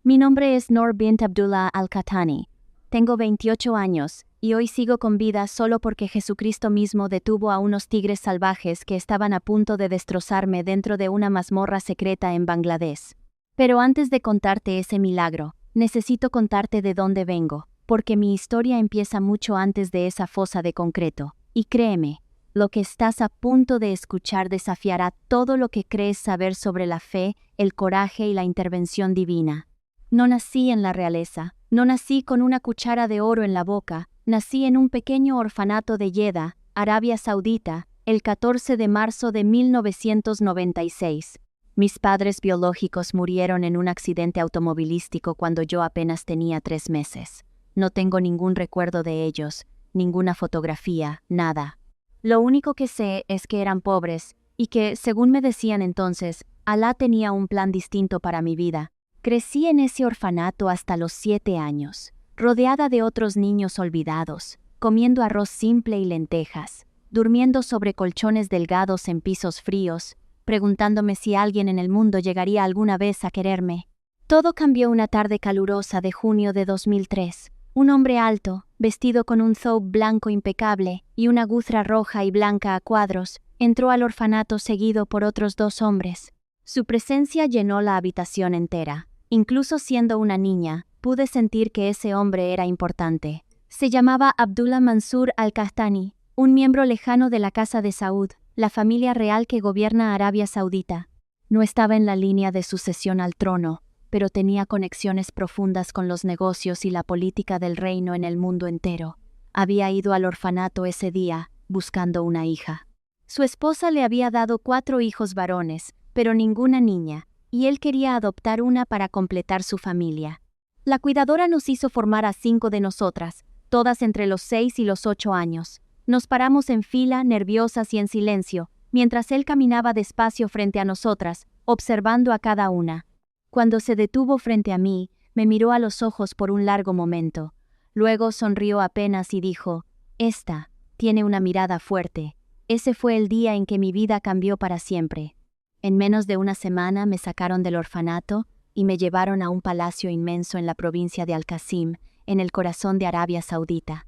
Mi nombre es Noor bint Abdullah al-Qahtani. Tengo 28 años, y hoy sigo con vida solo porque Jesucristo mismo detuvo a unos tigres salvajes que estaban a punto de destrozarme dentro de una mazmorra secreta en Bangladesh. Pero antes de contarte ese milagro, necesito contarte de dónde vengo, porque mi historia empieza mucho antes de esa fosa de concreto. Y créeme, lo que estás a punto de escuchar desafiará todo lo que crees saber sobre la fe, el coraje y la intervención divina. No nací en la realeza, no nací con una cuchara de oro en la boca, nací en un pequeño orfanato de Jeddah, Arabia Saudita, el 14 de marzo de 1996. Mis padres biológicos murieron en un accidente automovilístico cuando yo apenas tenía 3 meses. No tengo ningún recuerdo de ellos, ninguna fotografía, nada. Lo único que sé es que eran pobres, y que, según me decían entonces, Alá tenía un plan distinto para mi vida. Crecí en ese orfanato hasta los 7 años, rodeada de otros niños olvidados, comiendo arroz simple y lentejas, durmiendo sobre colchones delgados en pisos fríos, preguntándome si alguien en el mundo llegaría alguna vez a quererme. Todo cambió una tarde calurosa de junio de 2003. Un hombre alto, vestido con un thobe blanco impecable y una guzra roja y blanca a cuadros, entró al orfanato seguido por otros 2 hombres. Su presencia llenó la habitación entera. Incluso siendo una niña, pude sentir que ese hombre era importante. Se llamaba Abdullah Mansur al-Qahtani, un miembro lejano de la Casa de Saud, la familia real que gobierna Arabia Saudita. No estaba en la línea de sucesión al trono, pero tenía conexiones profundas con los negocios y la política del reino en el mundo entero. Había ido al orfanato ese día, buscando una hija. Su esposa le había dado 4 hijos varones, pero ninguna niña, y él quería adoptar una para completar su familia. La cuidadora nos hizo formar a 5 de nosotras, todas entre los 6 y los 8 años. Nos paramos en fila, nerviosas y en silencio, mientras él caminaba despacio frente a nosotras, observando a cada una. Cuando se detuvo frente a mí, me miró a los ojos por un largo momento. Luego sonrió apenas y dijo: «Esta tiene una mirada fuerte». Ese fue el día en que mi vida cambió para siempre. En menos de una semana me sacaron del orfanato y me llevaron a un palacio inmenso en la provincia de Al-Qasim, en el corazón de Arabia Saudita.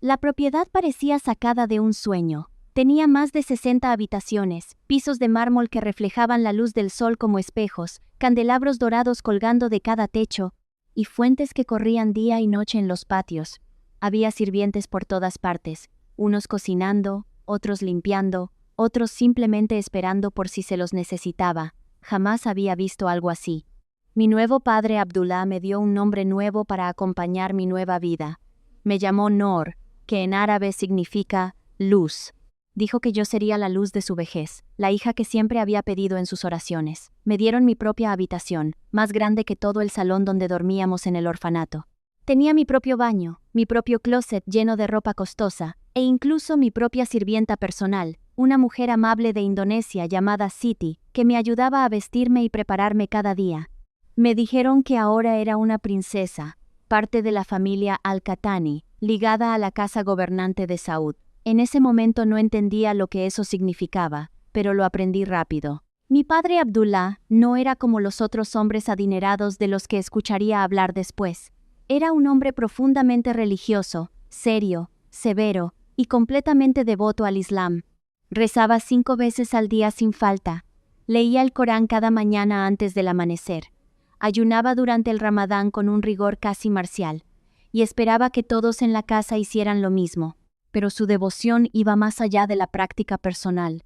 La propiedad parecía sacada de un sueño. Tenía más de 60 habitaciones, pisos de mármol que reflejaban la luz del sol como espejos, candelabros dorados colgando de cada techo, y fuentes que corrían día y noche en los patios. Había sirvientes por todas partes, unos cocinando, otros limpiando, otros simplemente esperando por si se los necesitaba. Jamás había visto algo así. Mi nuevo padre Abdullah me dio un nombre nuevo para acompañar mi nueva vida. Me llamó Noor, que en árabe significa luz. Dijo que yo sería la luz de su vejez, la hija que siempre había pedido en sus oraciones. Me dieron mi propia habitación, más grande que todo el salón donde dormíamos en el orfanato. Tenía mi propio baño, mi propio closet lleno de ropa costosa, e incluso mi propia sirvienta personal, una mujer amable de Indonesia llamada Siti, que me ayudaba a vestirme y prepararme cada día. Me dijeron que ahora era una princesa, parte de la familia al-Qahtani, ligada a la casa gobernante de Saud. En ese momento no entendía lo que eso significaba, pero lo aprendí rápido. Mi padre Abdullah no era como los otros hombres adinerados de los que escucharía hablar después. Era un hombre profundamente religioso, serio, severo y completamente devoto al Islam. Rezaba 5 veces al día sin falta. Leía el Corán cada mañana antes del amanecer. Ayunaba durante el Ramadán con un rigor casi marcial, y esperaba que todos en la casa hicieran lo mismo. Pero su devoción iba más allá de la práctica personal.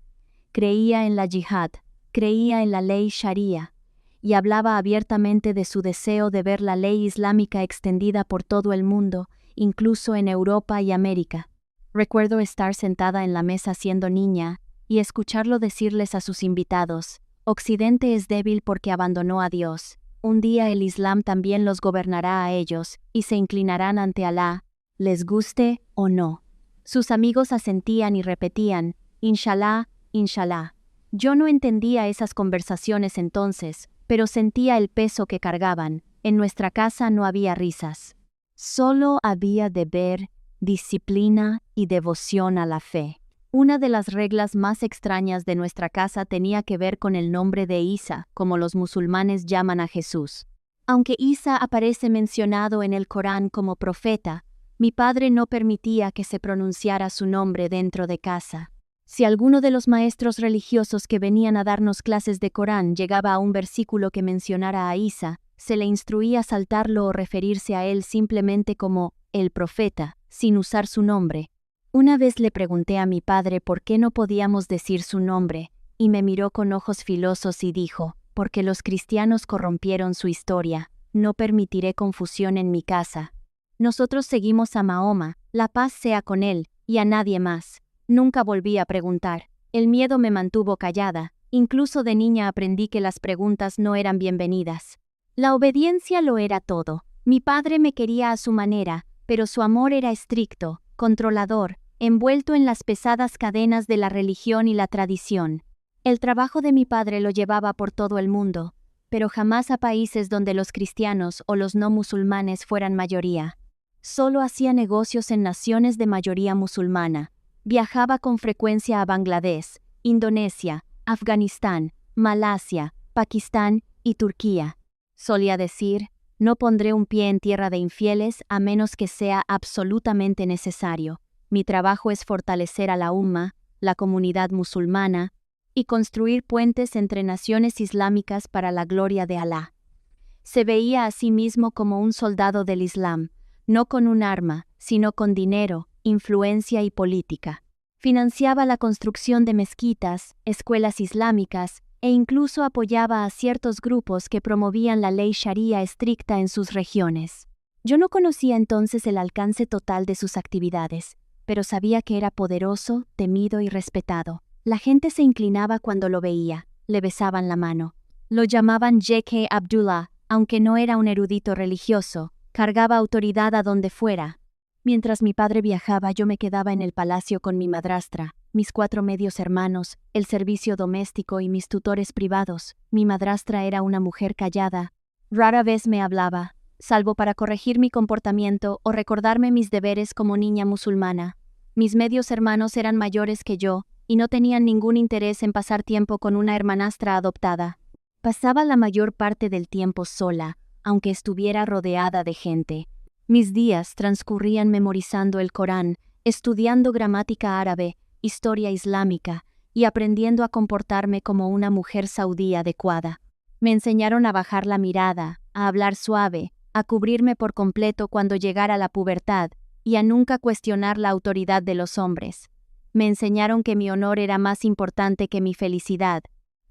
Creía en la yihad, creía en la ley sharia, y hablaba abiertamente de su deseo de ver la ley islámica extendida por todo el mundo, incluso en Europa y América. Recuerdo estar sentada en la mesa siendo niña y escucharlo decirles a sus invitados: «Occidente es débil porque abandonó a Dios. Un día el Islam también los gobernará a ellos y se inclinarán ante Alá, les guste o no». Sus amigos asentían y repetían: «Inshallah, inshallah». Yo no entendía esas conversaciones entonces, pero sentía el peso que cargaban. En nuestra casa no había risas. Solo había deber, disciplina y devoción a la fe. Una de las reglas más extrañas de nuestra casa tenía que ver con el nombre de Isa, como los musulmanes llaman a Jesús. Aunque Isa aparece mencionado en el Corán como profeta, mi padre no permitía que se pronunciara su nombre dentro de casa. Si alguno de los maestros religiosos que venían a darnos clases de Corán llegaba a un versículo que mencionara a Isa, se le instruía saltarlo o referirse a él simplemente como el profeta, sin usar su nombre. Una vez le pregunté a mi padre por qué no podíamos decir su nombre, y me miró con ojos filosos y dijo: porque los cristianos corrompieron su historia, no permitiré confusión en mi casa. Nosotros seguimos a Mahoma, la paz sea con él, y a nadie más. Nunca volví a preguntar. El miedo me mantuvo callada, incluso de niña aprendí que las preguntas no eran bienvenidas. La obediencia lo era todo. Mi padre me quería a su manera, pero su amor era estricto, controlador, envuelto en las pesadas cadenas de la religión y la tradición. El trabajo de mi padre lo llevaba por todo el mundo, pero jamás a países donde los cristianos o los no musulmanes fueran mayoría. Solo hacía negocios en naciones de mayoría musulmana. Viajaba con frecuencia a Bangladesh, Indonesia, Afganistán, Malasia, Pakistán y Turquía. Solía decir: no pondré un pie en tierra de infieles a menos que sea absolutamente necesario. Mi trabajo es fortalecer a la umma, la comunidad musulmana, y construir puentes entre naciones islámicas para la gloria de Alá. Se veía a sí mismo como un soldado del Islam, no con un arma, sino con dinero, influencia y política. Financiaba la construcción de mezquitas, escuelas islámicas, e incluso apoyaba a ciertos grupos que promovían la ley sharía estricta en sus regiones. Yo no conocía entonces el alcance total de sus actividades, pero sabía que era poderoso, temido y respetado. La gente se inclinaba cuando lo veía, le besaban la mano. Lo llamaban J.K. Abdullah, aunque no era un erudito religioso, cargaba autoridad a donde fuera. Mientras mi padre viajaba, yo me quedaba en el palacio con mi madrastra, mis 4 medios hermanos, el servicio doméstico y mis tutores privados. Mi madrastra era una mujer callada. Rara vez me hablaba, salvo para corregir mi comportamiento o recordarme mis deberes como niña musulmana. Mis medios hermanos eran mayores que yo, y no tenían ningún interés en pasar tiempo con una hermanastra adoptada. Pasaba la mayor parte del tiempo sola, aunque estuviera rodeada de gente. Mis días transcurrían memorizando el Corán, estudiando gramática árabe, historia islámica, y aprendiendo a comportarme como una mujer saudí adecuada. Me enseñaron a bajar la mirada, a hablar suave, a cubrirme por completo cuando llegara la pubertad, y a nunca cuestionar la autoridad de los hombres. Me enseñaron que mi honor era más importante que mi felicidad.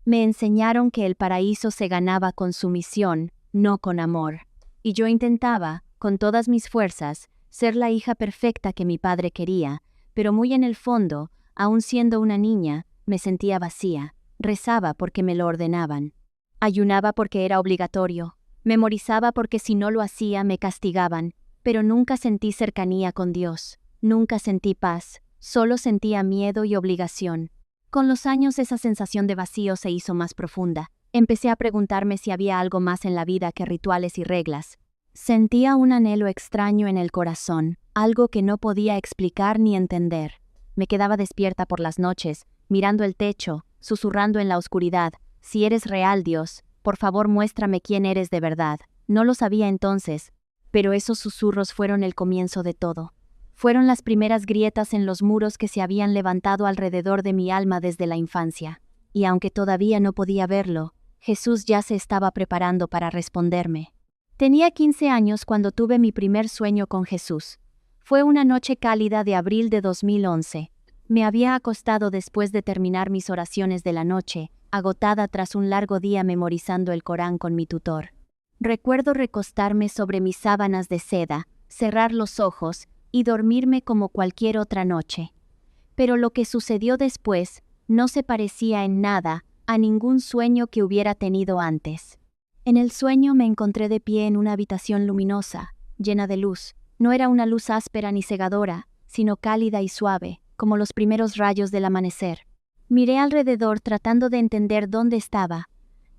Me enseñaron que el paraíso se ganaba con sumisión, no con amor. Y yo intentaba, con todas mis fuerzas, ser la hija perfecta que mi padre quería, pero muy en el fondo, aun siendo una niña, me sentía vacía. Rezaba porque me lo ordenaban. Ayunaba porque era obligatorio. Memorizaba porque si no lo hacía me castigaban, pero nunca sentí cercanía con Dios. Nunca sentí paz. Solo sentía miedo y obligación. Con los años esa sensación de vacío se hizo más profunda. Empecé a preguntarme si había algo más en la vida que rituales y reglas. Sentía un anhelo extraño en el corazón, algo que no podía explicar ni entender. Me quedaba despierta por las noches, mirando el techo, susurrando en la oscuridad: si eres real, Dios, por favor muéstrame quién eres de verdad. No lo sabía entonces, pero esos susurros fueron el comienzo de todo. Fueron las primeras grietas en los muros que se habían levantado alrededor de mi alma desde la infancia. Y aunque todavía no podía verlo, Jesús ya se estaba preparando para responderme. Tenía 15 años cuando tuve mi primer sueño con Jesús. Fue una noche cálida de abril de 2011. Me había acostado después de terminar mis oraciones de la noche, agotada tras un largo día memorizando el Corán con mi tutor. Recuerdo recostarme sobre mis sábanas de seda, cerrar los ojos y dormirme como cualquier otra noche. Pero lo que sucedió después no se parecía en nada a ningún sueño que hubiera tenido antes. En el sueño me encontré de pie en una habitación luminosa, llena de luz. No era una luz áspera ni cegadora, sino cálida y suave, como los primeros rayos del amanecer. Miré alrededor tratando de entender dónde estaba,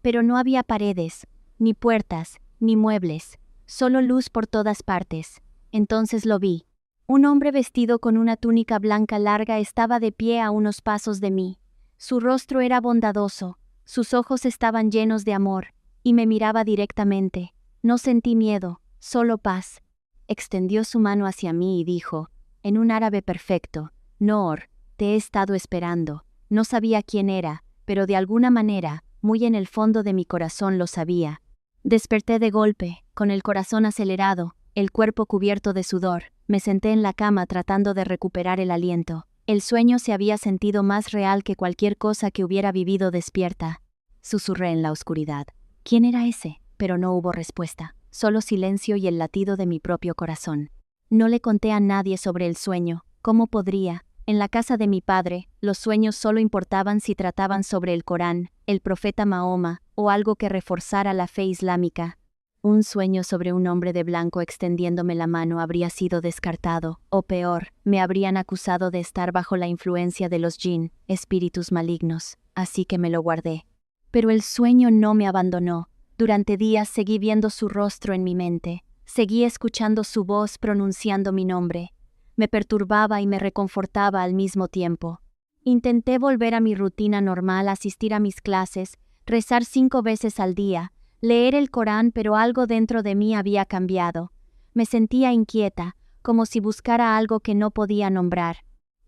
pero no había paredes, ni puertas, ni muebles, solo luz por todas partes. Entonces lo vi. Un hombre vestido con una túnica blanca larga estaba de pie a unos pasos de mí. Su rostro era bondadoso, sus ojos estaban llenos de amor, y me miraba directamente. No sentí miedo, solo paz. Extendió su mano hacia mí y dijo, en un árabe perfecto, Noor, te he estado esperando. No sabía quién era, pero de alguna manera, muy en el fondo de mi corazón lo sabía. Desperté de golpe, con el corazón acelerado, el cuerpo cubierto de sudor. Me senté en la cama tratando de recuperar el aliento. El sueño se había sentido más real que cualquier cosa que hubiera vivido despierta. Susurré en la oscuridad. ¿Quién era ese? Pero no hubo respuesta, solo silencio y el latido de mi propio corazón. No le conté a nadie sobre el sueño. ¿Cómo podría? En la casa de mi padre, los sueños solo importaban si trataban sobre el Corán, el profeta Mahoma, o algo que reforzara la fe islámica. Un sueño sobre un hombre de blanco extendiéndome la mano habría sido descartado, o peor, me habrían acusado de estar bajo la influencia de los jinn, espíritus malignos, así que me lo guardé. Pero el sueño no me abandonó. Durante días seguí viendo su rostro en mi mente, seguí escuchando su voz pronunciando mi nombre. Me perturbaba y me reconfortaba al mismo tiempo. Intenté volver a mi rutina normal, asistir a mis clases, rezar 5 veces al día, leer el Corán, pero algo dentro de mí había cambiado. Me sentía inquieta, como si buscara algo que no podía nombrar.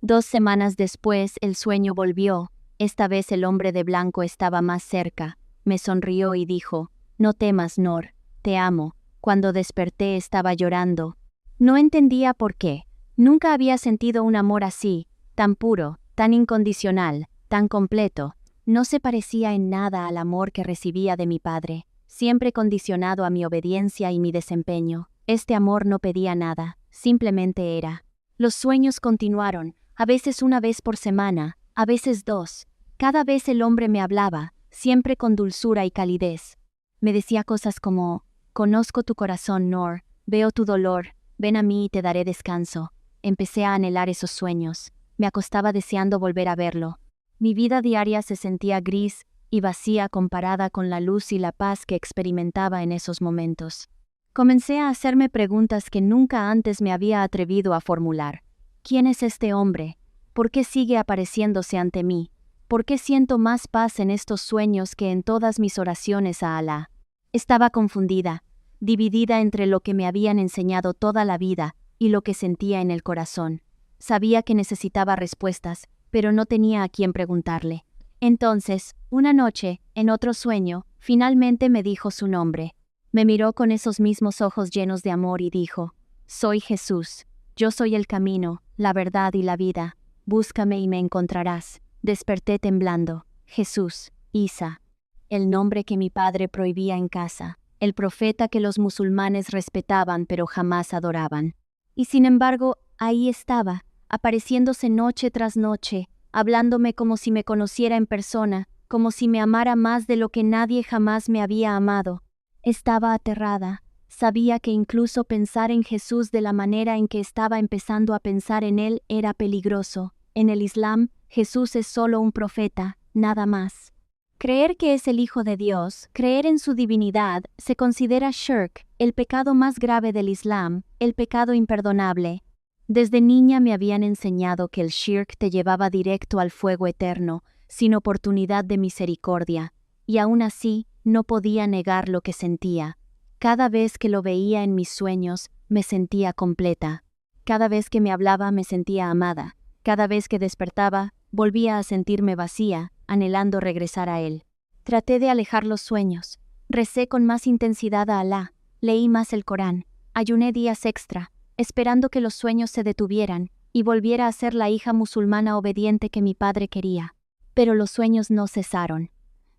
2 semanas después, el sueño volvió. Esta vez el hombre de blanco estaba más cerca. Me sonrió y dijo, «No temas, Noor, te amo». Cuando desperté estaba llorando. No entendía por qué. Nunca había sentido un amor así, tan puro, tan incondicional, tan completo. No se parecía en nada al amor que recibía de mi padre, siempre condicionado a mi obediencia y mi desempeño. Este amor no pedía nada, simplemente era. Los sueños continuaron, a veces 1 vez por semana, a veces 2. Cada vez el hombre me hablaba, siempre con dulzura y calidez. Me decía cosas como, «Conozco tu corazón, Noor, veo tu dolor, ven a mí y te daré descanso». Empecé a anhelar esos sueños. Me acostaba deseando volver a verlo. Mi vida diaria se sentía gris y vacía comparada con la luz y la paz que experimentaba en esos momentos. Comencé a hacerme preguntas que nunca antes me había atrevido a formular. ¿Quién es este hombre? ¿Por qué sigue apareciéndose ante mí? ¿Por qué siento más paz en estos sueños que en todas mis oraciones a Alá? Estaba confundida, dividida entre lo que me habían enseñado toda la vida y lo que sentía en el corazón. Sabía que necesitaba respuestas, pero no tenía a quién preguntarle. Entonces, una noche, en otro sueño, finalmente me dijo su nombre. Me miró con esos mismos ojos llenos de amor y dijo, «Soy Jesús. Yo soy el camino, la verdad y la vida. Búscame y me encontrarás». Desperté temblando. Jesús, Isa. El nombre que mi padre prohibía en casa. El profeta que los musulmanes respetaban pero jamás adoraban. Y sin embargo, ahí estaba, apareciéndose noche tras noche, hablándome como si me conociera en persona, como si me amara más de lo que nadie jamás me había amado. Estaba aterrada. Sabía que incluso pensar en Jesús de la manera en que estaba empezando a pensar en él era peligroso. En el Islam, Jesús es solo un profeta, nada más. Creer que es el Hijo de Dios, creer en su divinidad, se considera shirk, el pecado más grave del Islam, el pecado imperdonable. Desde niña me habían enseñado que el shirk te llevaba directo al fuego eterno, sin oportunidad de misericordia, y aún así no podía negar lo que sentía. Cada vez que lo veía en mis sueños, me sentía completa. Cada vez que me hablaba me sentía amada. Cada vez que despertaba, volvía a sentirme vacía, anhelando regresar a él. Traté de alejar los sueños. Recé con más intensidad a Alá. Leí más el Corán. Ayuné días extra, esperando que los sueños se detuvieran y volviera a ser la hija musulmana obediente que mi padre quería. Pero los sueños no cesaron.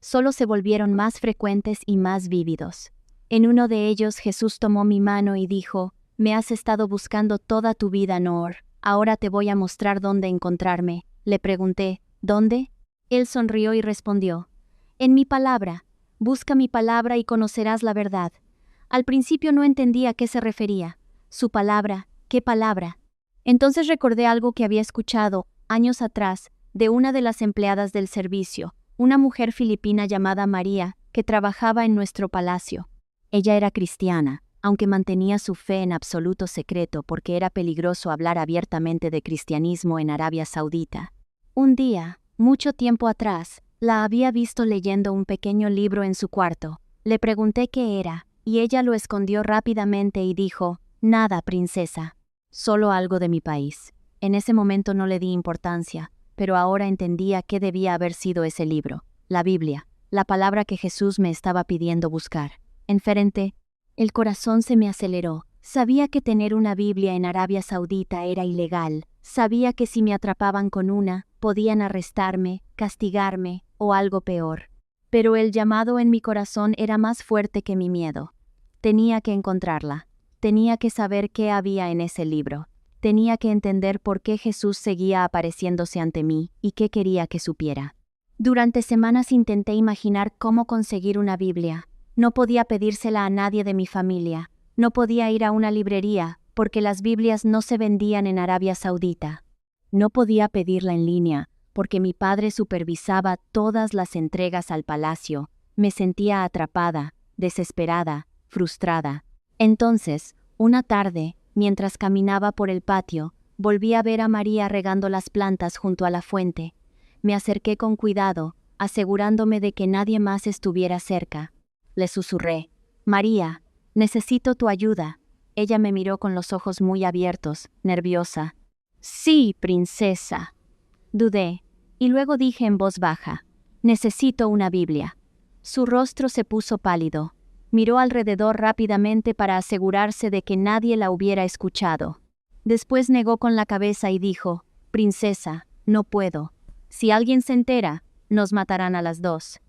Solo se volvieron más frecuentes y más vívidos. En uno de ellos Jesús tomó mi mano y dijo, «Me has estado buscando toda tu vida, Noor. Ahora te voy a mostrar dónde encontrarme». Le pregunté, «¿Dónde?». Él sonrió y respondió, «En mi palabra. Busca mi palabra y conocerás la verdad». Al principio no entendía a qué se refería. Su palabra, ¿qué palabra? Entonces recordé algo que había escuchado, años atrás, de una de las empleadas del servicio, una mujer filipina llamada María, que trabajaba en nuestro palacio. Ella era cristiana, aunque mantenía su fe en absoluto secreto porque era peligroso hablar abiertamente de cristianismo en Arabia Saudita. Un día, mucho tiempo atrás, la había visto leyendo un pequeño libro en su cuarto. Le pregunté qué era, y ella lo escondió rápidamente y dijo, «Nada, princesa. Solo algo de mi país». En ese momento no le di importancia, pero ahora entendía qué debía haber sido ese libro, la Biblia, la palabra que Jesús me estaba pidiendo buscar. Enfrente, el corazón se me aceleró. Sabía que tener una Biblia en Arabia Saudita era ilegal. Sabía que si me atrapaban con una, podían arrestarme, castigarme o algo peor. Pero el llamado en mi corazón era más fuerte que mi miedo. Tenía que encontrarla. Tenía que saber qué había en ese libro. Tenía que entender por qué Jesús seguía apareciéndose ante mí y qué quería que supiera. Durante semanas intenté imaginar cómo conseguir una Biblia. No podía pedírsela a nadie de mi familia. No podía ir a una librería, porque las Biblias no se vendían en Arabia Saudita. No podía pedirla en línea, porque mi padre supervisaba todas las entregas al palacio. Me sentía atrapada, desesperada, frustrada. Entonces, una tarde, mientras caminaba por el patio, volví a ver a María regando las plantas junto a la fuente. Me acerqué con cuidado, asegurándome de que nadie más estuviera cerca. Le susurré, «María, necesito tu ayuda». Ella me miró con los ojos muy abiertos, nerviosa. «Sí, princesa». Dudé, y luego dije en voz baja, «Necesito una Biblia». Su rostro se puso pálido. Miró alrededor rápidamente para asegurarse de que nadie la hubiera escuchado. Después negó con la cabeza y dijo, «Princesa, no puedo. Si alguien se entera, nos matarán a las dos».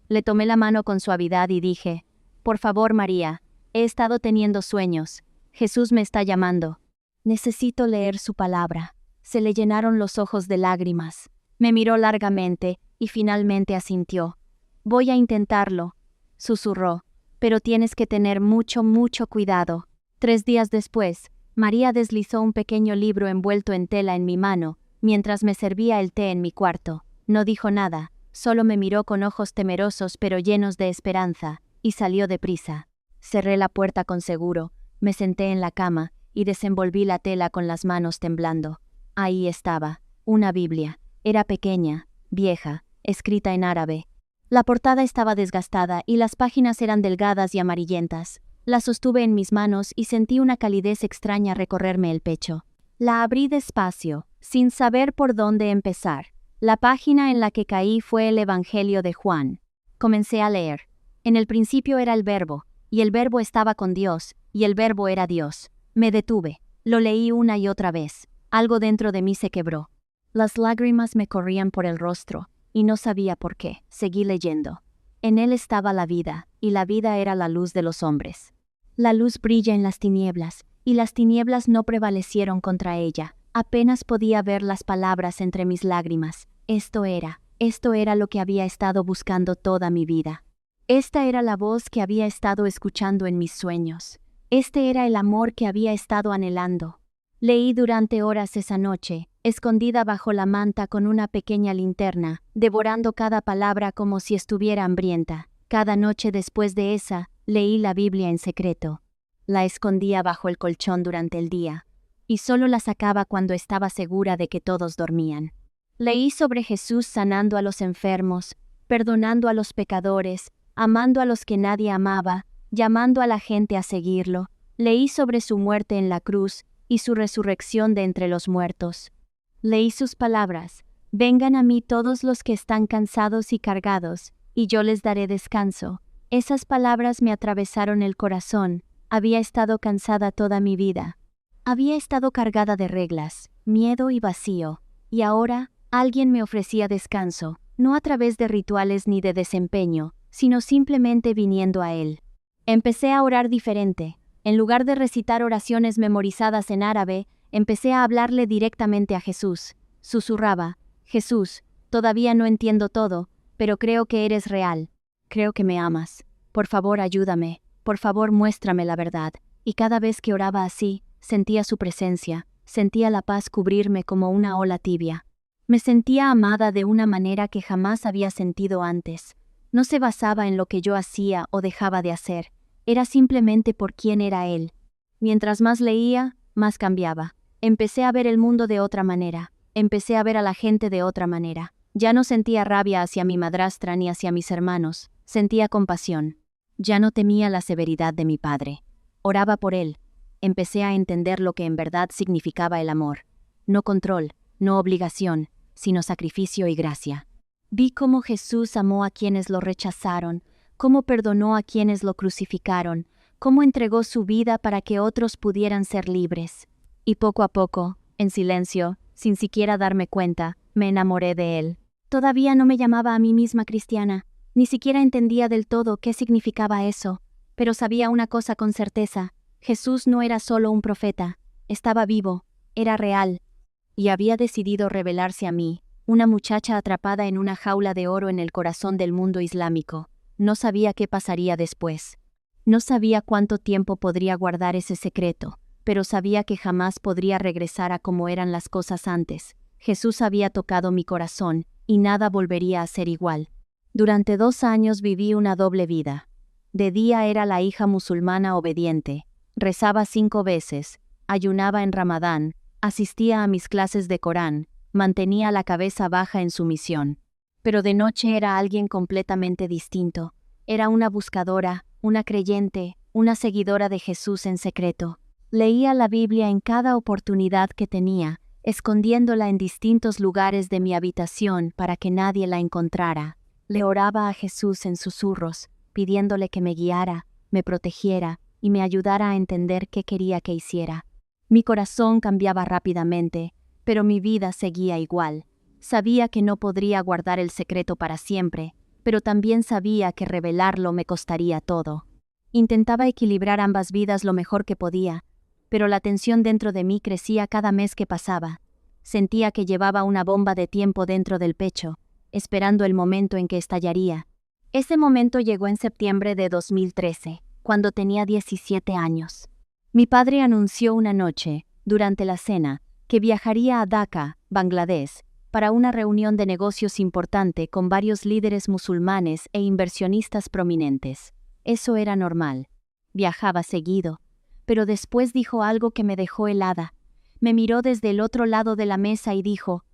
Le tomé la mano con suavidad y dije, «Por favor, María, he estado teniendo sueños. Jesús me está llamando. Necesito leer su palabra». Se le llenaron los ojos de lágrimas. Me miró largamente y finalmente asintió. «Voy a intentarlo», susurró, «pero tienes que tener mucho cuidado». 3 días después, María deslizó un pequeño libro envuelto en tela en mi mano, mientras me servía el té en mi cuarto. No dijo nada, solo me miró con ojos temerosos pero llenos de esperanza, y salió deprisa. Cerré la puerta con seguro, me senté en la cama, y desenvolví la tela con las manos temblando. Ahí estaba, una Biblia. Era pequeña, vieja, escrita en árabe. La portada estaba desgastada y las páginas eran delgadas y amarillentas. La sostuve en mis manos y sentí una calidez extraña recorrerme el pecho. La abrí despacio, sin saber por dónde empezar. La página en la que caí fue el Evangelio de Juan. Comencé a leer. En el principio era el Verbo, y el Verbo estaba con Dios, y el Verbo era Dios. Me detuve. Lo leí una y otra vez. Algo dentro de mí se quebró. Las lágrimas me corrían por el rostro, y no sabía por qué. Seguí leyendo. En él estaba la vida, y la vida era la luz de los hombres. La luz brilla en las tinieblas, y las tinieblas no prevalecieron contra ella. Apenas podía ver las palabras entre mis lágrimas. Esto era lo que había estado buscando toda mi vida. Esta era la voz que había estado escuchando en mis sueños. Este era el amor que había estado anhelando. Leí durante horas esa noche, escondida bajo la manta con una pequeña linterna, devorando cada palabra como si estuviera hambrienta. Cada noche después de esa, leí la Biblia en secreto. La escondía bajo el colchón durante el día, y solo la sacaba cuando estaba segura de que todos dormían. Leí sobre Jesús sanando a los enfermos, perdonando a los pecadores, amando a los que nadie amaba, llamando a la gente a seguirlo. Leí sobre su muerte en la cruz y su resurrección de entre los muertos. Leí sus palabras, «Vengan a mí todos los que están cansados y cargados, y yo les daré descanso». Esas palabras me atravesaron el corazón. Había estado cansada toda mi vida. Había estado cargada de reglas, miedo y vacío, y ahora alguien me ofrecía descanso, no a través de rituales ni de desempeño, sino simplemente viniendo a él. Empecé a orar diferente. En lugar de recitar oraciones memorizadas en árabe, empecé a hablarle directamente a Jesús. Susurraba, «Jesús, todavía no entiendo todo, pero creo que eres real. Creo que me amas. Por favor, ayúdame. Por favor, muéstrame la verdad». Y cada vez que oraba así, sentía su presencia, sentía la paz cubrirme como una ola tibia. Me sentía amada de una manera que jamás había sentido antes. No se basaba en lo que yo hacía o dejaba de hacer. Era simplemente por quién era él. Mientras más leía, más cambiaba. Empecé a ver el mundo de otra manera. Empecé a ver a la gente de otra manera. Ya no sentía rabia hacia mi madrastra ni hacia mis hermanos. Sentía compasión. Ya no temía la severidad de mi padre. Oraba por él. Empecé a entender lo que en verdad significaba el amor. No control, no obligación, sino sacrificio y gracia. Vi cómo Jesús amó a quienes lo rechazaron, cómo perdonó a quienes lo crucificaron, cómo entregó su vida para que otros pudieran ser libres. Y poco a poco, en silencio, sin siquiera darme cuenta, me enamoré de él. Todavía no me llamaba a mí misma cristiana, ni siquiera entendía del todo qué significaba eso, pero sabía una cosa con certeza: Jesús no era solo un profeta, estaba vivo, era real, y había decidido revelarse a mí, una muchacha atrapada en una jaula de oro en el corazón del mundo islámico. No sabía qué pasaría después. No sabía cuánto tiempo podría guardar ese secreto, pero sabía que jamás podría regresar a como eran las cosas antes. Jesús había tocado mi corazón, y nada volvería a ser igual. Durante 2 años viví una doble vida. De día era la hija musulmana obediente, rezaba 5 veces, ayunaba en Ramadán, asistía a mis clases de Corán, mantenía la cabeza baja en sumisión. Pero de noche era alguien completamente distinto. Era una buscadora, una creyente, una seguidora de Jesús en secreto. Leía la Biblia en cada oportunidad que tenía, escondiéndola en distintos lugares de mi habitación para que nadie la encontrara. Le oraba a Jesús en susurros, pidiéndole que me guiara, me protegiera y me ayudara a entender qué quería que hiciera. Mi corazón cambiaba rápidamente, pero mi vida seguía igual. Sabía que no podría guardar el secreto para siempre, pero también sabía que revelarlo me costaría todo. Intentaba equilibrar ambas vidas lo mejor que podía, pero la tensión dentro de mí crecía cada mes que pasaba. Sentía que llevaba una bomba de tiempo dentro del pecho, esperando el momento en que estallaría. Ese momento llegó en septiembre de 2013, cuando tenía 17 años. Mi padre anunció una noche, durante la cena, que viajaría a Dhaka, Bangladesh, para una reunión de negocios importante con varios líderes musulmanes e inversionistas prominentes. Eso era normal. Viajaba seguido. Pero después dijo algo que me dejó helada. Me miró desde el otro lado de la mesa y dijo: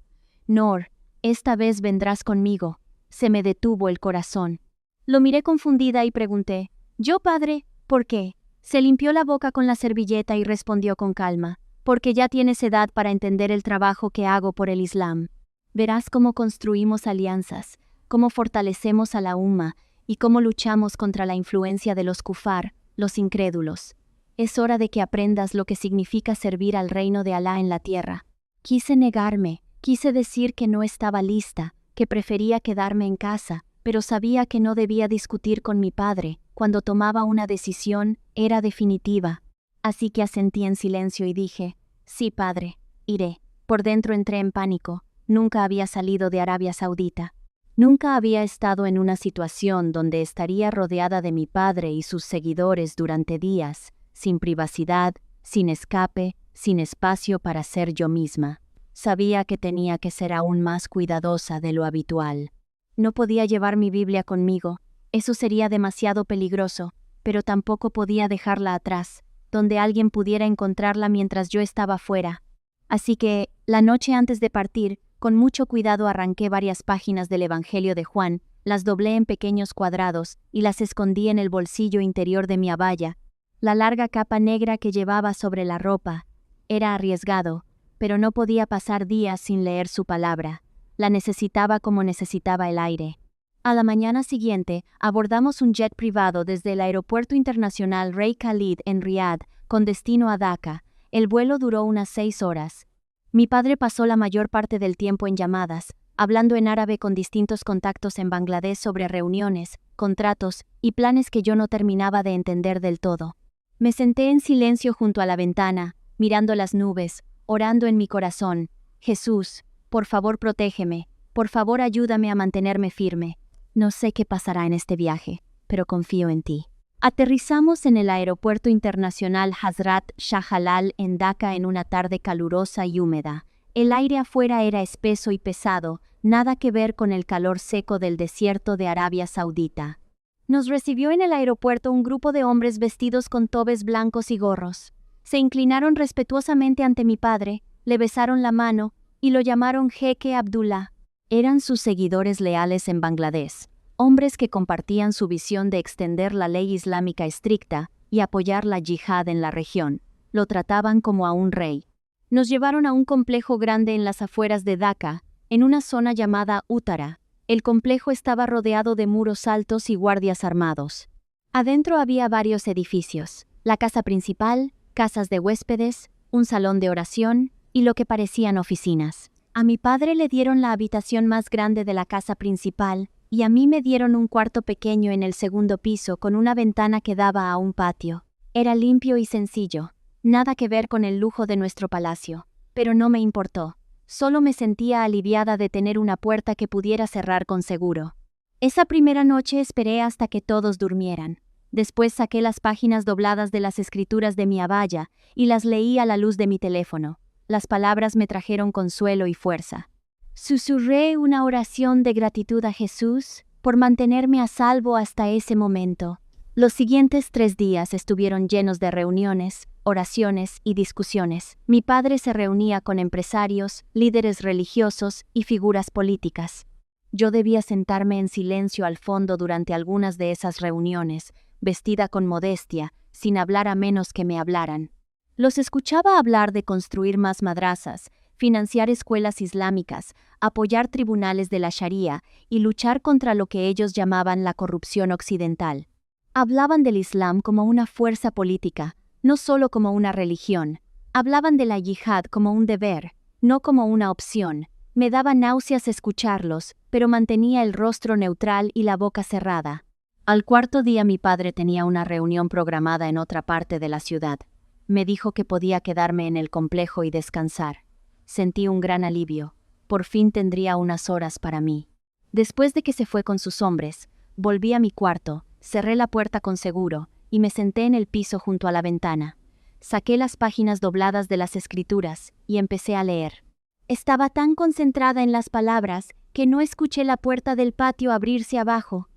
«Noor, esta vez vendrás conmigo». Se me detuvo el corazón. Lo miré confundida y pregunté: «¿Yo, padre? ¿Por qué?». Se limpió la boca con la servilleta y respondió con calma: «Porque ya tienes edad para entender el trabajo que hago por el Islam. Verás cómo construimos alianzas, cómo fortalecemos a la umma y cómo luchamos contra la influencia de los kufar, los incrédulos. Es hora de que aprendas lo que significa servir al reino de Alá en la tierra». Quise negarme, quise decir que no estaba lista, que prefería quedarme en casa, pero sabía que no debía discutir con mi padre. Cuando tomaba una decisión, era definitiva. Así que asentí en silencio y dije: «Sí, padre, iré». Por dentro entré en pánico. Nunca había salido de Arabia Saudita. Nunca había estado en una situación donde estaría rodeada de mi padre y sus seguidores durante días, sin privacidad, sin escape, sin espacio para ser yo misma. Sabía que tenía que ser aún más cuidadosa de lo habitual. No podía llevar mi Biblia conmigo. Eso sería demasiado peligroso, pero tampoco podía dejarla atrás, donde alguien pudiera encontrarla mientras yo estaba fuera. Así que, la noche antes de partir, con mucho cuidado arranqué varias páginas del Evangelio de Juan, las doblé en pequeños cuadrados y las escondí en el bolsillo interior de mi abaya. La larga capa negra que llevaba sobre la ropa. Era arriesgado, pero no podía pasar días sin leer su palabra. La necesitaba como necesitaba el aire. A la mañana siguiente, abordamos un jet privado desde el Aeropuerto Internacional Rey Khalid en Riad, con destino a Dhaka. El vuelo duró unas 6 horas. Mi padre pasó la mayor parte del tiempo en llamadas, hablando en árabe con distintos contactos en Bangladesh sobre reuniones, contratos y planes que yo no terminaba de entender del todo. Me senté en silencio junto a la ventana, mirando las nubes, orando en mi corazón: «Jesús, por favor protégeme, por favor ayúdame a mantenerme firme. No sé qué pasará en este viaje, pero confío en ti». Aterrizamos en el Aeropuerto Internacional Hazrat Shah en Dhaka en una tarde calurosa y húmeda. El aire afuera era espeso y pesado, nada que ver con el calor seco del desierto de Arabia Saudita. Nos recibió en el aeropuerto un grupo de hombres vestidos con tobes blancos y gorros. Se inclinaron respetuosamente ante mi padre, le besaron la mano y lo llamaron Jeque Abdullah. Eran sus seguidores leales en Bangladesh. hombres que compartían su visión de extender la ley islámica estricta y apoyar la yihad en la región. Lo trataban como a un rey. Nos llevaron a un complejo grande en las afueras de Daca, en una zona llamada Uttara. El complejo estaba rodeado de muros altos y guardias armados. Adentro había varios edificios: la casa principal, casas de huéspedes, un salón de oración y lo que parecían oficinas. A mi padre le dieron la habitación más grande de la casa principal y a mí me dieron un cuarto pequeño en el segundo piso con una ventana que daba a un patio. Era limpio y sencillo, nada que ver con el lujo de nuestro palacio, pero no me importó. Solo me sentía aliviada de tener una puerta que pudiera cerrar con seguro. Esa primera noche esperé hasta que todos durmieran. Después saqué las páginas dobladas de las escrituras de mi abaya y las leí a la luz de mi teléfono. Las palabras me trajeron consuelo y fuerza. Susurré una oración de gratitud a Jesús por mantenerme a salvo hasta ese momento. Los siguientes 3 días estuvieron llenos de reuniones, oraciones y discusiones. Mi padre se reunía con empresarios, líderes religiosos y figuras políticas. Yo debía sentarme en silencio al fondo durante algunas de esas reuniones, vestida con modestia, sin hablar a menos que me hablaran. Los escuchaba hablar de construir más madrasas, financiar escuelas islámicas, apoyar tribunales de la Sharia y luchar contra lo que ellos llamaban la corrupción occidental. Hablaban del Islam como una fuerza política, no solo como una religión. Hablaban de la yihad como un deber, no como una opción. Me daba náuseas escucharlos, pero mantenía el rostro neutral y la boca cerrada. Al cuarto día mi padre tenía una reunión programada en otra parte de la ciudad. Me dijo que podía quedarme en el complejo y descansar. Sentí un gran alivio. Por fin tendría unas horas para mí. Después de que se fue con sus hombres, volví a mi cuarto, cerré la puerta con seguro y me senté en el piso junto a la ventana. Saqué las páginas dobladas de las escrituras y empecé a leer. Estaba tan concentrada en las palabras que no escuché la puerta del patio abrirse abajo.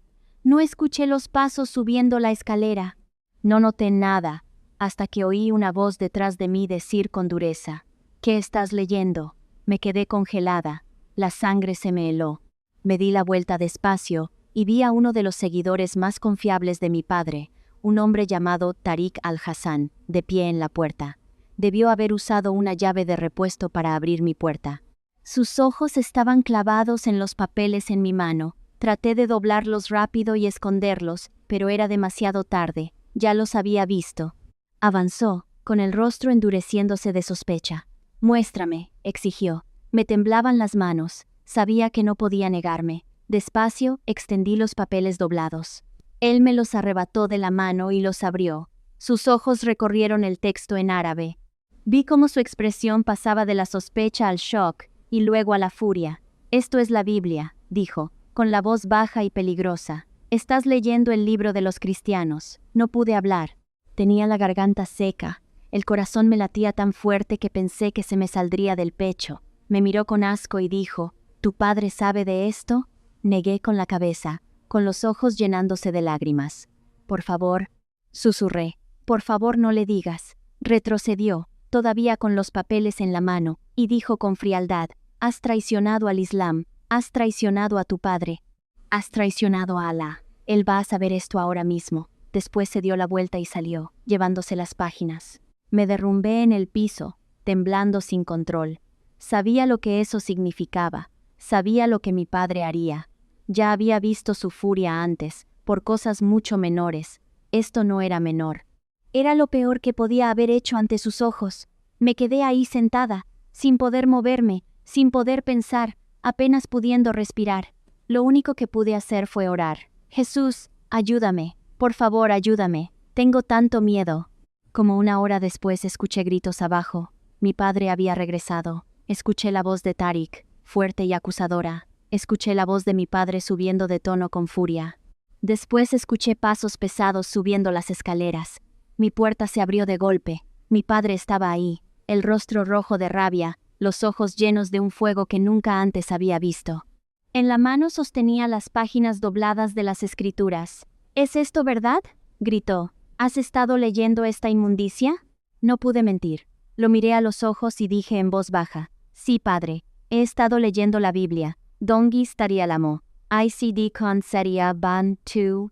No escuché los pasos subiendo la escalera. No noté nada, hasta que oí una voz detrás de mí decir con dureza: «¿Qué estás leyendo?». Me quedé congelada, la sangre se me heló. Me di la vuelta despacio y vi a uno de los seguidores más confiables de mi padre, un hombre llamado Tariq al-Hassan, de pie en la puerta. Debió haber usado una llave de repuesto para abrir mi puerta. Sus ojos estaban clavados en los papeles en mi mano. Traté de doblarlos rápido y esconderlos, pero era demasiado tarde, ya los había visto. Avanzó, con el rostro endureciéndose de sospecha. «Muéstrame», exigió. Me temblaban las manos, sabía que no podía negarme. Despacio, extendí los papeles doblados. Él me los arrebató de la mano y los abrió. Sus ojos recorrieron el texto en árabe. Vi cómo su expresión pasaba de la sospecha al shock y luego a la furia. «Esto es la Biblia», dijo, con la voz baja y peligrosa. «Estás leyendo el libro de los cristianos». No pude hablar. Tenía la garganta seca. El corazón me latía tan fuerte que pensé que se me saldría del pecho. Me miró con asco y dijo: «¿Tu padre sabe de esto?». Negué con la cabeza, con los ojos llenándose de lágrimas. «Por favor», susurré, «por favor no le digas». Retrocedió, todavía con los papeles en la mano, y dijo con frialdad: «Has traicionado al Islam, has traicionado a tu padre, has traicionado a Alá. Él va a saber esto ahora mismo». Después se dio la vuelta y salió, llevándose las páginas. Me derrumbé en el piso, temblando sin control. Sabía lo que eso significaba, sabía lo que mi padre haría. Ya había visto su furia antes, por cosas mucho menores. Esto no era menor. Era lo peor que podía haber hecho ante sus ojos. Me quedé ahí sentada, sin poder moverme, sin poder pensar, apenas pudiendo respirar. Lo único que pude hacer fue orar. «Jesús, ayúdame, por favor ayúdame, tengo tanto miedo». Como una hora después escuché gritos abajo. Mi padre había regresado. Escuché la voz de Tariq, fuerte y acusadora. Escuché la voz de mi padre subiendo de tono con furia. Después escuché pasos pesados subiendo las escaleras. Mi puerta se abrió de golpe. Mi padre estaba ahí, el rostro rojo de rabia, los ojos llenos de un fuego que nunca antes había visto. En la mano sostenía las páginas dobladas de las escrituras. «¿Es esto verdad?», gritó. «¿Has estado leyendo esta inmundicia?». No pude mentir. Lo miré a los ojos y dije en voz baja: «Sí, padre, he estado leyendo la Biblia. Dongi Starialamo». ICD con seria ban 2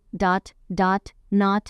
not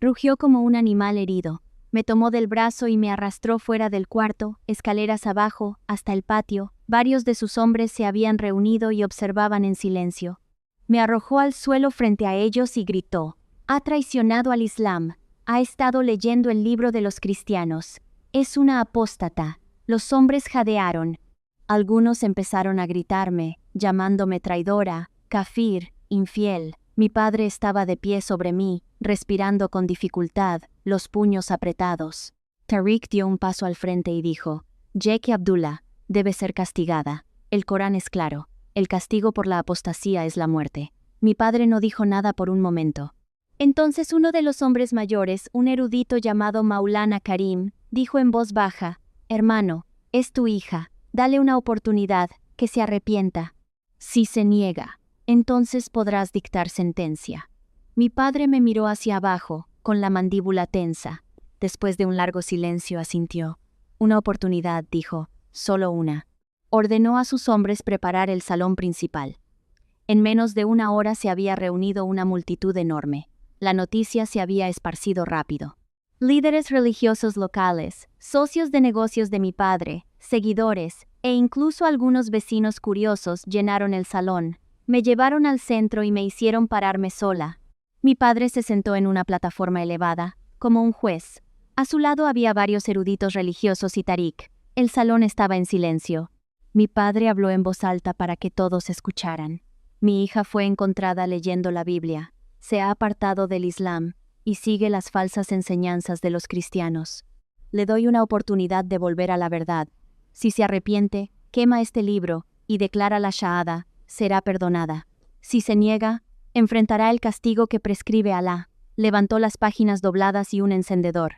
Rugió como un animal herido. Me tomó del brazo y me arrastró fuera del cuarto, escaleras abajo, hasta el patio. Varios de sus hombres se habían reunido y observaban en silencio. Me arrojó al suelo frente a ellos y gritó: «Ha traicionado al Islam. Ha estado leyendo el libro de los cristianos. Es una apóstata». Los hombres jadearon. Algunos empezaron a gritarme, llamándome traidora, kafir, infiel. Mi padre estaba de pie sobre mí, respirando con dificultad, los puños apretados. Tariq dio un paso al frente y dijo: «Jeke Abdullah debe ser castigada. El Corán es claro. El castigo por la apostasía es la muerte». Mi padre no dijo nada por un momento. Entonces uno de los hombres mayores, un erudito llamado Maulana Karim, dijo en voz baja: «Hermano, es tu hija. Dale una oportunidad, que se arrepienta. Si se niega, entonces podrás dictar sentencia». Mi padre me miró hacia abajo, con la mandíbula tensa. Después de un largo silencio asintió. «Una oportunidad», dijo, «solo una». Ordenó a sus hombres preparar el salón principal. En menos de una hora se había reunido una multitud enorme. La noticia se había esparcido rápido. Líderes religiosos locales, socios de negocios de mi padre, seguidores, e incluso algunos vecinos curiosos llenaron el salón. Me llevaron al centro y me hicieron pararme sola. Mi padre se sentó en una plataforma elevada, como un juez. A su lado había varios eruditos religiosos y Tariq. El salón estaba en silencio. Mi padre habló en voz alta para que todos escucharan. «Mi hija fue encontrada leyendo la Biblia. Se ha apartado del Islam y sigue las falsas enseñanzas de los cristianos. Le doy una oportunidad de volver a la verdad. Si se arrepiente, quema este libro y declara la shahada, será perdonada. Si se niega, enfrentará el castigo que prescribe Alá». Levantó las páginas dobladas y un encendedor.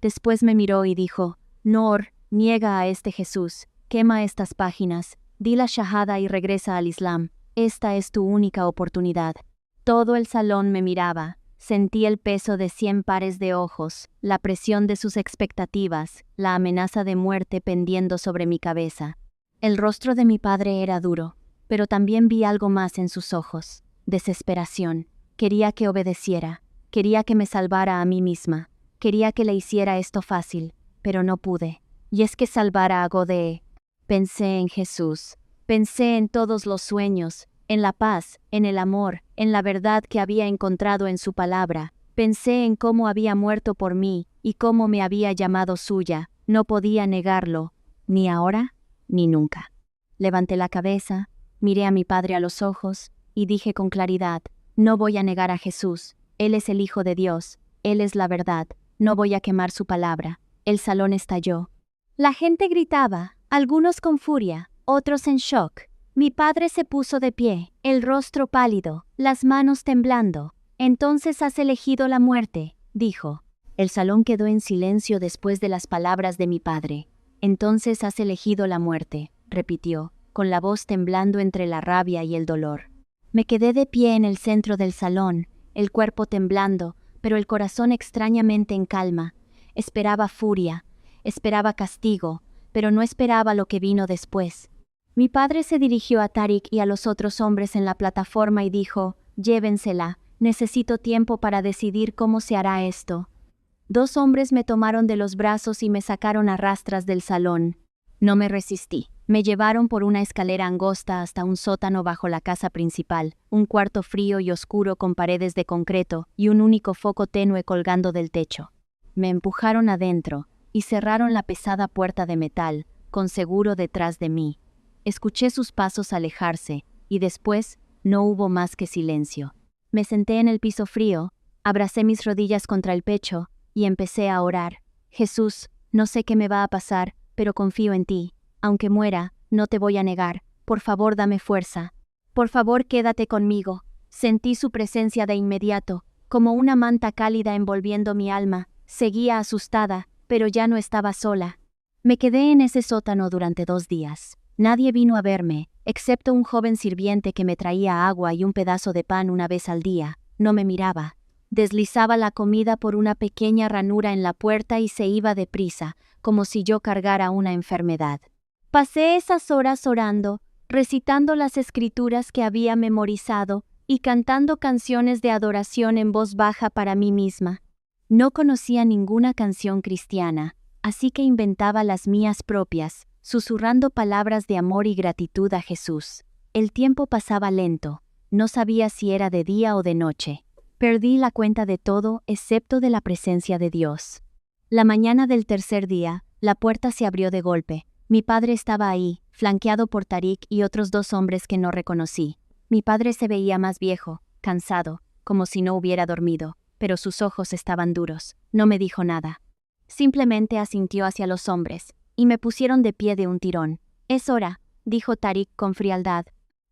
Después me miró y dijo: «Noor, niega a este Jesús, quema estas páginas, di la shahada y regresa al Islam. Esta es tu única oportunidad». Todo el salón me miraba. Sentí el peso de 100 pares de ojos, la presión de sus expectativas, la amenaza de muerte pendiendo sobre mi cabeza. El rostro de mi padre era duro, pero también vi algo más en sus ojos: desesperación. Quería que obedeciera, quería que me salvara a mí misma, quería que le hiciera esto fácil, pero no pude. Y es que salvar a Godé. Pensé en Jesús, pensé en todos los sueños, en la paz, en el amor, en la verdad que había encontrado en su palabra. Pensé en cómo había muerto por mí y cómo me había llamado suya. No podía negarlo, ni ahora, ni nunca. Levanté la cabeza, miré a mi padre a los ojos y dije con claridad: «No voy a negar a Jesús. Él es el Hijo de Dios. Él es la verdad. No voy a quemar su palabra». El salón estalló. La gente gritaba, algunos con furia, otros en shock. Mi padre se puso de pie, el rostro pálido, las manos temblando. «Entonces has elegido la muerte», dijo. El salón quedó en silencio después de las palabras de mi padre. «Entonces has elegido la muerte», repitió, con la voz temblando entre la rabia y el dolor. Me quedé de pie en el centro del salón, el cuerpo temblando, pero el corazón extrañamente en calma. Esperaba furia, esperaba castigo, pero no esperaba lo que vino después. Mi padre se dirigió a Tariq y a los otros hombres en la plataforma y dijo: «Llévensela, necesito tiempo para decidir cómo se hará esto». 2 hombres me tomaron de los brazos y me sacaron a rastras del salón. No me resistí. Me llevaron por una escalera angosta hasta un sótano bajo la casa principal, un cuarto frío y oscuro con paredes de concreto y un único foco tenue colgando del techo. Me empujaron adentro y cerraron la pesada puerta de metal, con seguro detrás de mí. Escuché sus pasos alejarse, y después no hubo más que silencio. Me senté en el piso frío, abracé mis rodillas contra el pecho, y empecé a orar. «Jesús, no sé qué me va a pasar, pero confío en ti. Aunque muera, no te voy a negar. Por favor, dame fuerza. Por favor, quédate conmigo». Sentí su presencia de inmediato, como una manta cálida envolviendo mi alma. Seguía asustada, pero ya no estaba sola. Me quedé en ese sótano durante 2 días. Nadie vino a verme, excepto un joven sirviente que me traía agua y un pedazo de pan una vez al día. No me miraba. Deslizaba la comida por una pequeña ranura en la puerta y se iba deprisa, como si yo cargara una enfermedad. Pasé esas horas orando, recitando las escrituras que había memorizado y cantando canciones de adoración en voz baja para mí misma. No conocía ninguna canción cristiana, así que inventaba las mías propias, susurrando palabras de amor y gratitud a Jesús. El tiempo pasaba lento, no sabía si era de día o de noche. Perdí la cuenta de todo excepto de la presencia de Dios. La mañana del tercer día, la puerta se abrió de golpe. Mi padre estaba ahí, flanqueado por Tarik y otros 2 hombres que no reconocí. Mi padre se veía más viejo, cansado, como si no hubiera dormido, pero sus ojos estaban duros. No me dijo nada. Simplemente asintió hacia los hombres, y me pusieron de pie de un tirón. «Es hora», dijo Tarik con frialdad.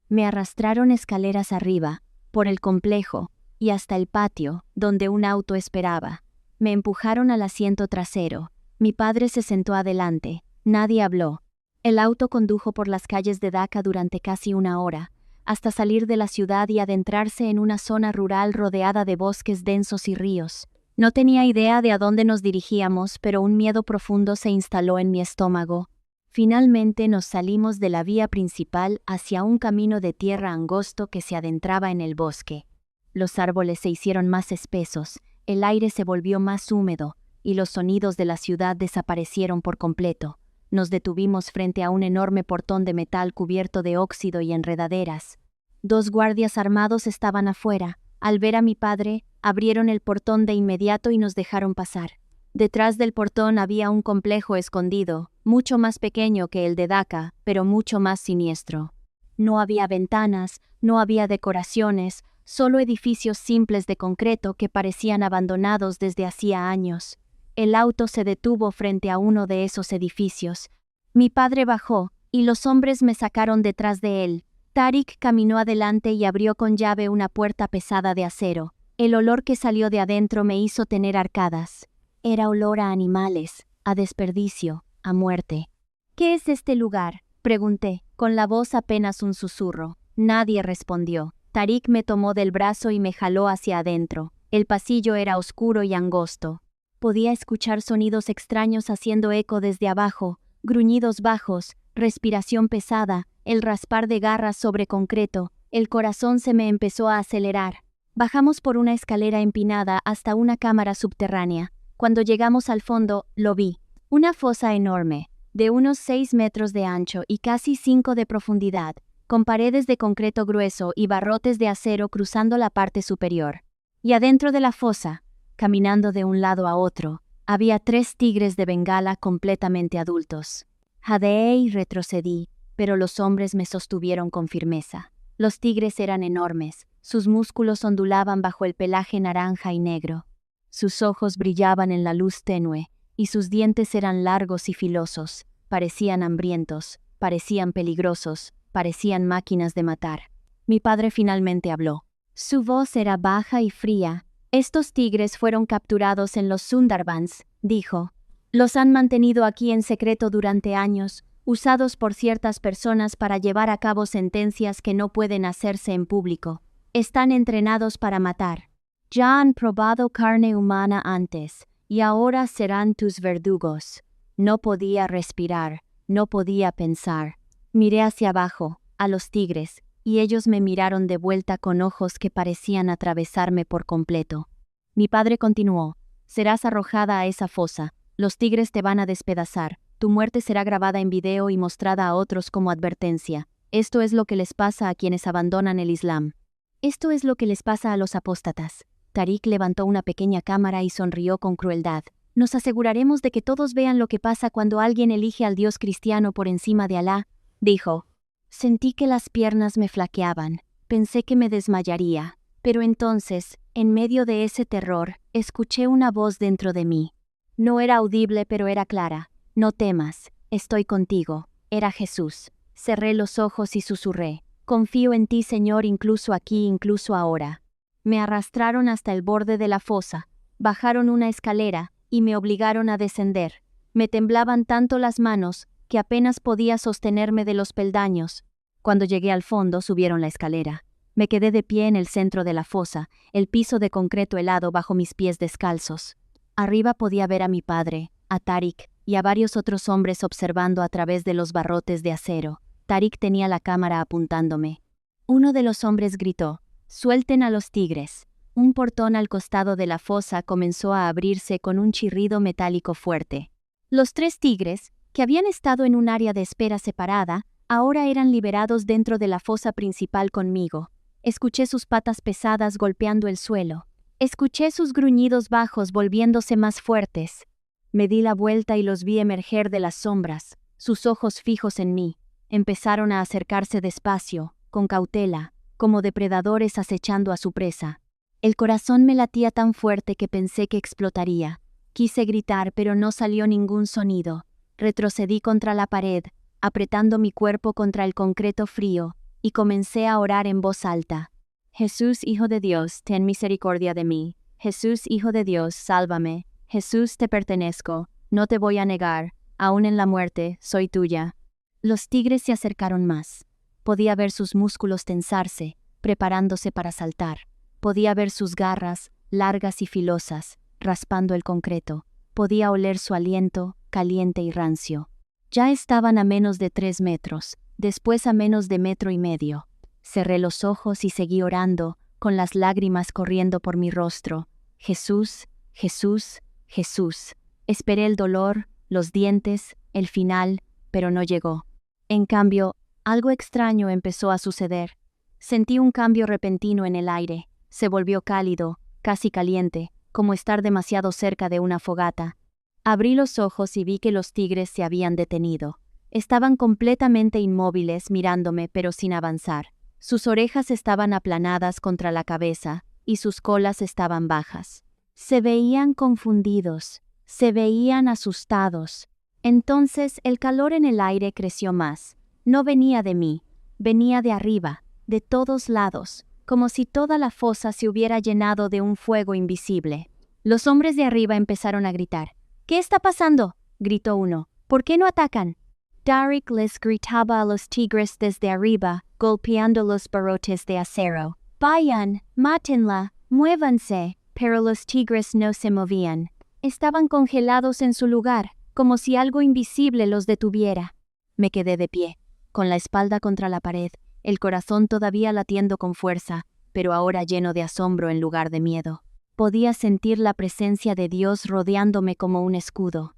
Me arrastraron escaleras arriba, por el complejo, y hasta el patio, donde un auto esperaba. Me empujaron al asiento trasero. Mi padre se sentó adelante. Nadie habló. El auto condujo por las calles de Dhaka durante casi 1 hora, hasta salir de la ciudad y adentrarse en una zona rural rodeada de bosques densos y ríos. No tenía idea de a dónde nos dirigíamos, pero un miedo profundo se instaló en mi estómago. Finalmente nos salimos de la vía principal hacia un camino de tierra angosto que se adentraba en el bosque. Los árboles se hicieron más espesos, el aire se volvió más húmedo, y los sonidos de la ciudad desaparecieron por completo. Nos detuvimos frente a un enorme portón de metal cubierto de óxido y enredaderas. 2 guardias armados estaban afuera. Al ver a mi padre, abrieron el portón de inmediato y nos dejaron pasar. Detrás del portón había un complejo escondido, mucho más pequeño que el de Dhaka, pero mucho más siniestro. No había ventanas, no había decoraciones, solo edificios simples de concreto que parecían abandonados desde hacía años. El auto se detuvo frente a uno de esos edificios. Mi padre bajó, y los hombres me sacaron detrás de él. Tarik caminó adelante y abrió con llave una puerta pesada de acero. El olor que salió de adentro me hizo tener arcadas. Era olor a animales, a desperdicio, a muerte. «¿Qué es este lugar?», pregunté, con la voz apenas un susurro. Nadie respondió. Tarik me tomó del brazo y me jaló hacia adentro. El pasillo era oscuro y angosto. Podía escuchar sonidos extraños haciendo eco desde abajo, gruñidos bajos, respiración pesada, el raspar de garras sobre concreto. El corazón se me empezó a acelerar. Bajamos por una escalera empinada hasta una cámara subterránea. Cuando llegamos al fondo, lo vi. Una fosa enorme, de unos 6 metros de ancho y casi 5 de profundidad, con paredes de concreto grueso y barrotes de acero cruzando la parte superior. Y adentro de la fosa, caminando de un lado a otro, había 3 tigres de Bengala completamente adultos. Jadeé y retrocedí, pero los hombres me sostuvieron con firmeza. Los tigres eran enormes, sus músculos ondulaban bajo el pelaje naranja y negro. Sus ojos brillaban en la luz tenue, y sus dientes eran largos y filosos, parecían hambrientos, parecían peligrosos, parecían máquinas de matar. Mi padre finalmente habló. Su voz era baja y fría. «Estos tigres fueron capturados en los Sundarbans», dijo. «Los han mantenido aquí en secreto durante años, usados por ciertas personas para llevar a cabo sentencias que no pueden hacerse en público. Están entrenados para matar. Ya han probado carne humana antes, y ahora serán tus verdugos». No podía respirar, no podía pensar. Miré hacia abajo, a los tigres, y ellos me miraron de vuelta con ojos que parecían atravesarme por completo. Mi padre continuó. «Serás arrojada a esa fosa. Los tigres te van a despedazar. Tu muerte será grabada en video y mostrada a otros como advertencia. Esto es lo que les pasa a quienes abandonan el Islam. Esto es lo que les pasa a los apóstatas». Tarik levantó una pequeña cámara y sonrió con crueldad. «Nos aseguraremos de que todos vean lo que pasa cuando alguien elige al Dios cristiano por encima de Alá», dijo. Sentí que las piernas me flaqueaban. Pensé que me desmayaría. Pero entonces, en medio de ese terror, escuché una voz dentro de mí. No era audible, pero era clara. «No temas, estoy contigo». Era Jesús. Cerré los ojos y susurré. «Confío en ti, Señor, incluso aquí, incluso ahora». Me arrastraron hasta el borde de la fosa, bajaron una escalera y me obligaron a descender. Me temblaban tanto las manos que apenas podía sostenerme de los peldaños. Cuando llegué al fondo, subieron la escalera. Me quedé de pie en el centro de la fosa, el piso de concreto helado bajo mis pies descalzos. Arriba podía ver a mi padre, a Tarik, y a varios otros hombres observando a través de los barrotes de acero. Tarik tenía la cámara apuntándome. Uno de los hombres gritó: «¡Suelten a los tigres!». Un portón al costado de la fosa comenzó a abrirse con un chirrido metálico fuerte. Los 3 tigres, que habían estado en un área de espera separada, ahora eran liberados dentro de la fosa principal conmigo. Escuché sus patas pesadas golpeando el suelo. Escuché sus gruñidos bajos volviéndose más fuertes. Me di la vuelta y los vi emerger de las sombras, sus ojos fijos en mí. Empezaron a acercarse despacio, con cautela, como depredadores acechando a su presa. El corazón me latía tan fuerte que pensé que explotaría. Quise gritar, pero no salió ningún sonido. Retrocedí contra la pared, apretando mi cuerpo contra el concreto frío, y comencé a orar en voz alta. Jesús, Hijo de Dios, ten misericordia de mí. Jesús, Hijo de Dios, sálvame. Jesús, te pertenezco, no te voy a negar, aún en la muerte, soy tuya. Los tigres se acercaron más. Podía ver sus músculos tensarse, preparándose para saltar. Podía ver sus garras, largas y filosas, raspando el concreto. Podía oler su aliento, caliente y rancio. Ya estaban a menos de 3 metros, después a menos de 1,5 metros. Cerré los ojos y seguí orando, con las lágrimas corriendo por mi rostro. Jesús, Jesús, Jesús. Esperé el dolor, los dientes, el final, pero no llegó. En cambio, algo extraño empezó a suceder. Sentí un cambio repentino en el aire. Se volvió cálido, casi caliente, como estar demasiado cerca de una fogata. Abrí los ojos y vi que los tigres se habían detenido. Estaban completamente inmóviles mirándome, pero sin avanzar. Sus orejas estaban aplanadas contra la cabeza, y sus colas estaban bajas. Se veían confundidos, se veían asustados. Entonces el calor en el aire creció más. No venía de mí, venía de arriba, de todos lados, como si toda la fosa se hubiera llenado de un fuego invisible. Los hombres de arriba empezaron a gritar. «¿Qué está pasando?», gritó uno. «¿Por qué no atacan?». Tarik les gritaba a los tigres desde arriba, golpeando los barrotes de acero. «Vayan, mátenla, muévanse», pero los tigres no se movían. Estaban congelados en su lugar, como si algo invisible los detuviera. Me quedé de pie, con la espalda contra la pared, el corazón todavía latiendo con fuerza, pero ahora lleno de asombro en lugar de miedo. Podía sentir la presencia de Dios rodeándome como un escudo.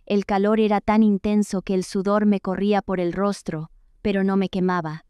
El calor era tan intenso que el sudor me corría por el rostro, pero no me quemaba.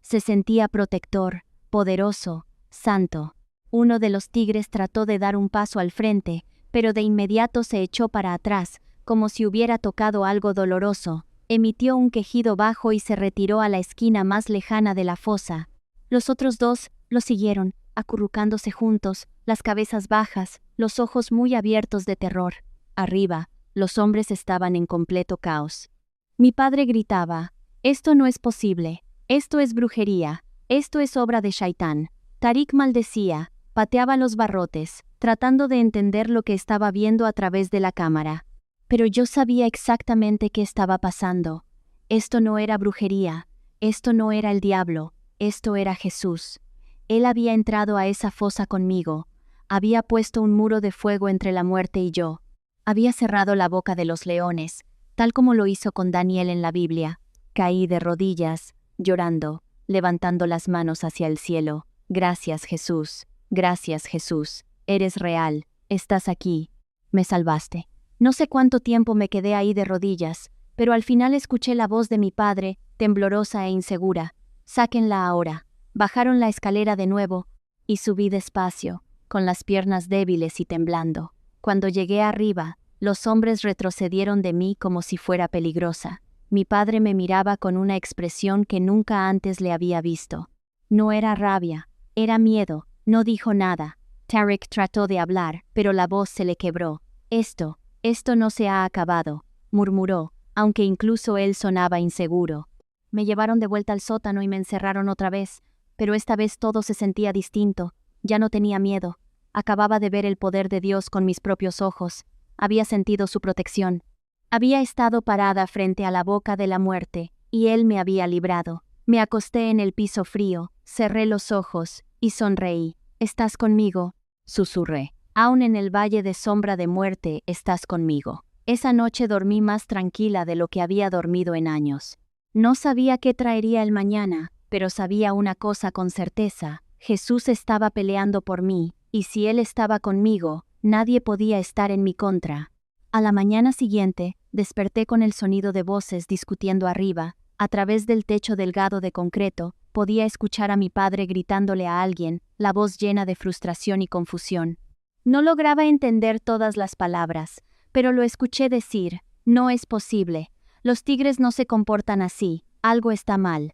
Se sentía protector, poderoso, santo. Uno de los tigres trató de dar un paso al frente, pero de inmediato se echó para atrás, como si hubiera tocado algo doloroso. Emitió un quejido bajo y se retiró a la esquina más lejana de la fosa. Los otros 2 lo siguieron, acurrucándose juntos, las cabezas bajas, los ojos muy abiertos de terror. Arriba, los hombres estaban en completo caos. Mi padre gritaba: «Esto no es posible, esto es brujería, esto es obra de Shaitán». Tarik maldecía, pateaba los barrotes, tratando de entender lo que estaba viendo a través de la cámara. Pero yo sabía exactamente qué estaba pasando. Esto no era brujería, esto no era el diablo, esto era Jesús. Él había entrado a esa fosa conmigo, había puesto un muro de fuego entre la muerte y yo. Había cerrado la boca de los leones, tal como lo hizo con Daniel en la Biblia. Caí de rodillas, llorando, levantando las manos hacia el cielo. «Gracias, Jesús, gracias, Jesús, eres real, estás aquí, me salvaste». No sé cuánto tiempo me quedé ahí de rodillas, pero al final escuché la voz de mi padre, temblorosa e insegura. «Sáquenla ahora». Bajaron la escalera de nuevo, y subí despacio, con las piernas débiles y temblando. Cuando llegué arriba, los hombres retrocedieron de mí como si fuera peligrosa. Mi padre me miraba con una expresión que nunca antes le había visto. No era rabia, era miedo, no dijo nada. Tarik trató de hablar, pero la voz se le quebró. Esto no se ha acabado», murmuró, aunque incluso él sonaba inseguro. Me llevaron de vuelta al sótano y me encerraron otra vez, pero esta vez todo se sentía distinto. Ya no tenía miedo. Acababa de ver el poder de Dios con mis propios ojos. Había sentido su protección. Había estado parada frente a la boca de la muerte, y Él me había librado. Me acosté en el piso frío, cerré los ojos, y sonreí. «Estás conmigo», susurré. «Aún en el valle de sombra de muerte estás conmigo». Esa noche dormí más tranquila de lo que había dormido en años. No sabía qué traería el mañana, pero sabía una cosa con certeza: Jesús estaba peleando por mí, y si Él estaba conmigo, nadie podía estar en mi contra. A la mañana siguiente, desperté con el sonido de voces discutiendo arriba. A través del techo delgado de concreto, podía escuchar a mi padre gritándole a alguien, la voz llena de frustración y confusión. No lograba entender todas las palabras, pero lo escuché decir: no es posible. Los tigres no se comportan así, algo está mal.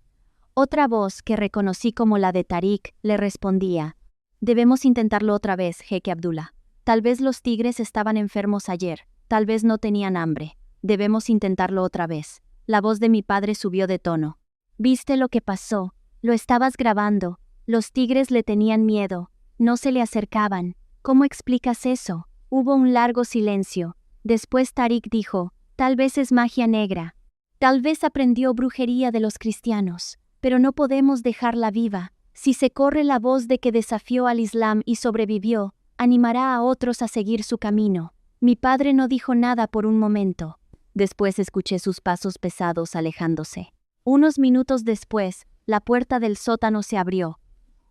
Otra voz, que reconocí como la de Tariq, le respondía: debemos intentarlo otra vez, Jeque Abdullah. Tal vez los tigres estaban enfermos ayer, tal vez no tenían hambre. Debemos intentarlo otra vez. La voz de mi padre subió de tono. ¿Viste lo que pasó? Lo estabas grabando. Los tigres le tenían miedo. No se le acercaban. ¿Cómo explicas eso? Hubo un largo silencio. Después Tariq dijo: tal vez es magia negra. Tal vez aprendió brujería de los cristianos. Pero no podemos dejarla viva. Si se corre la voz de que desafió al Islam y sobrevivió, animará a otros a seguir su camino. Mi padre no dijo nada por un momento. Después escuché sus pasos pesados alejándose. Unos minutos después, la puerta del sótano se abrió.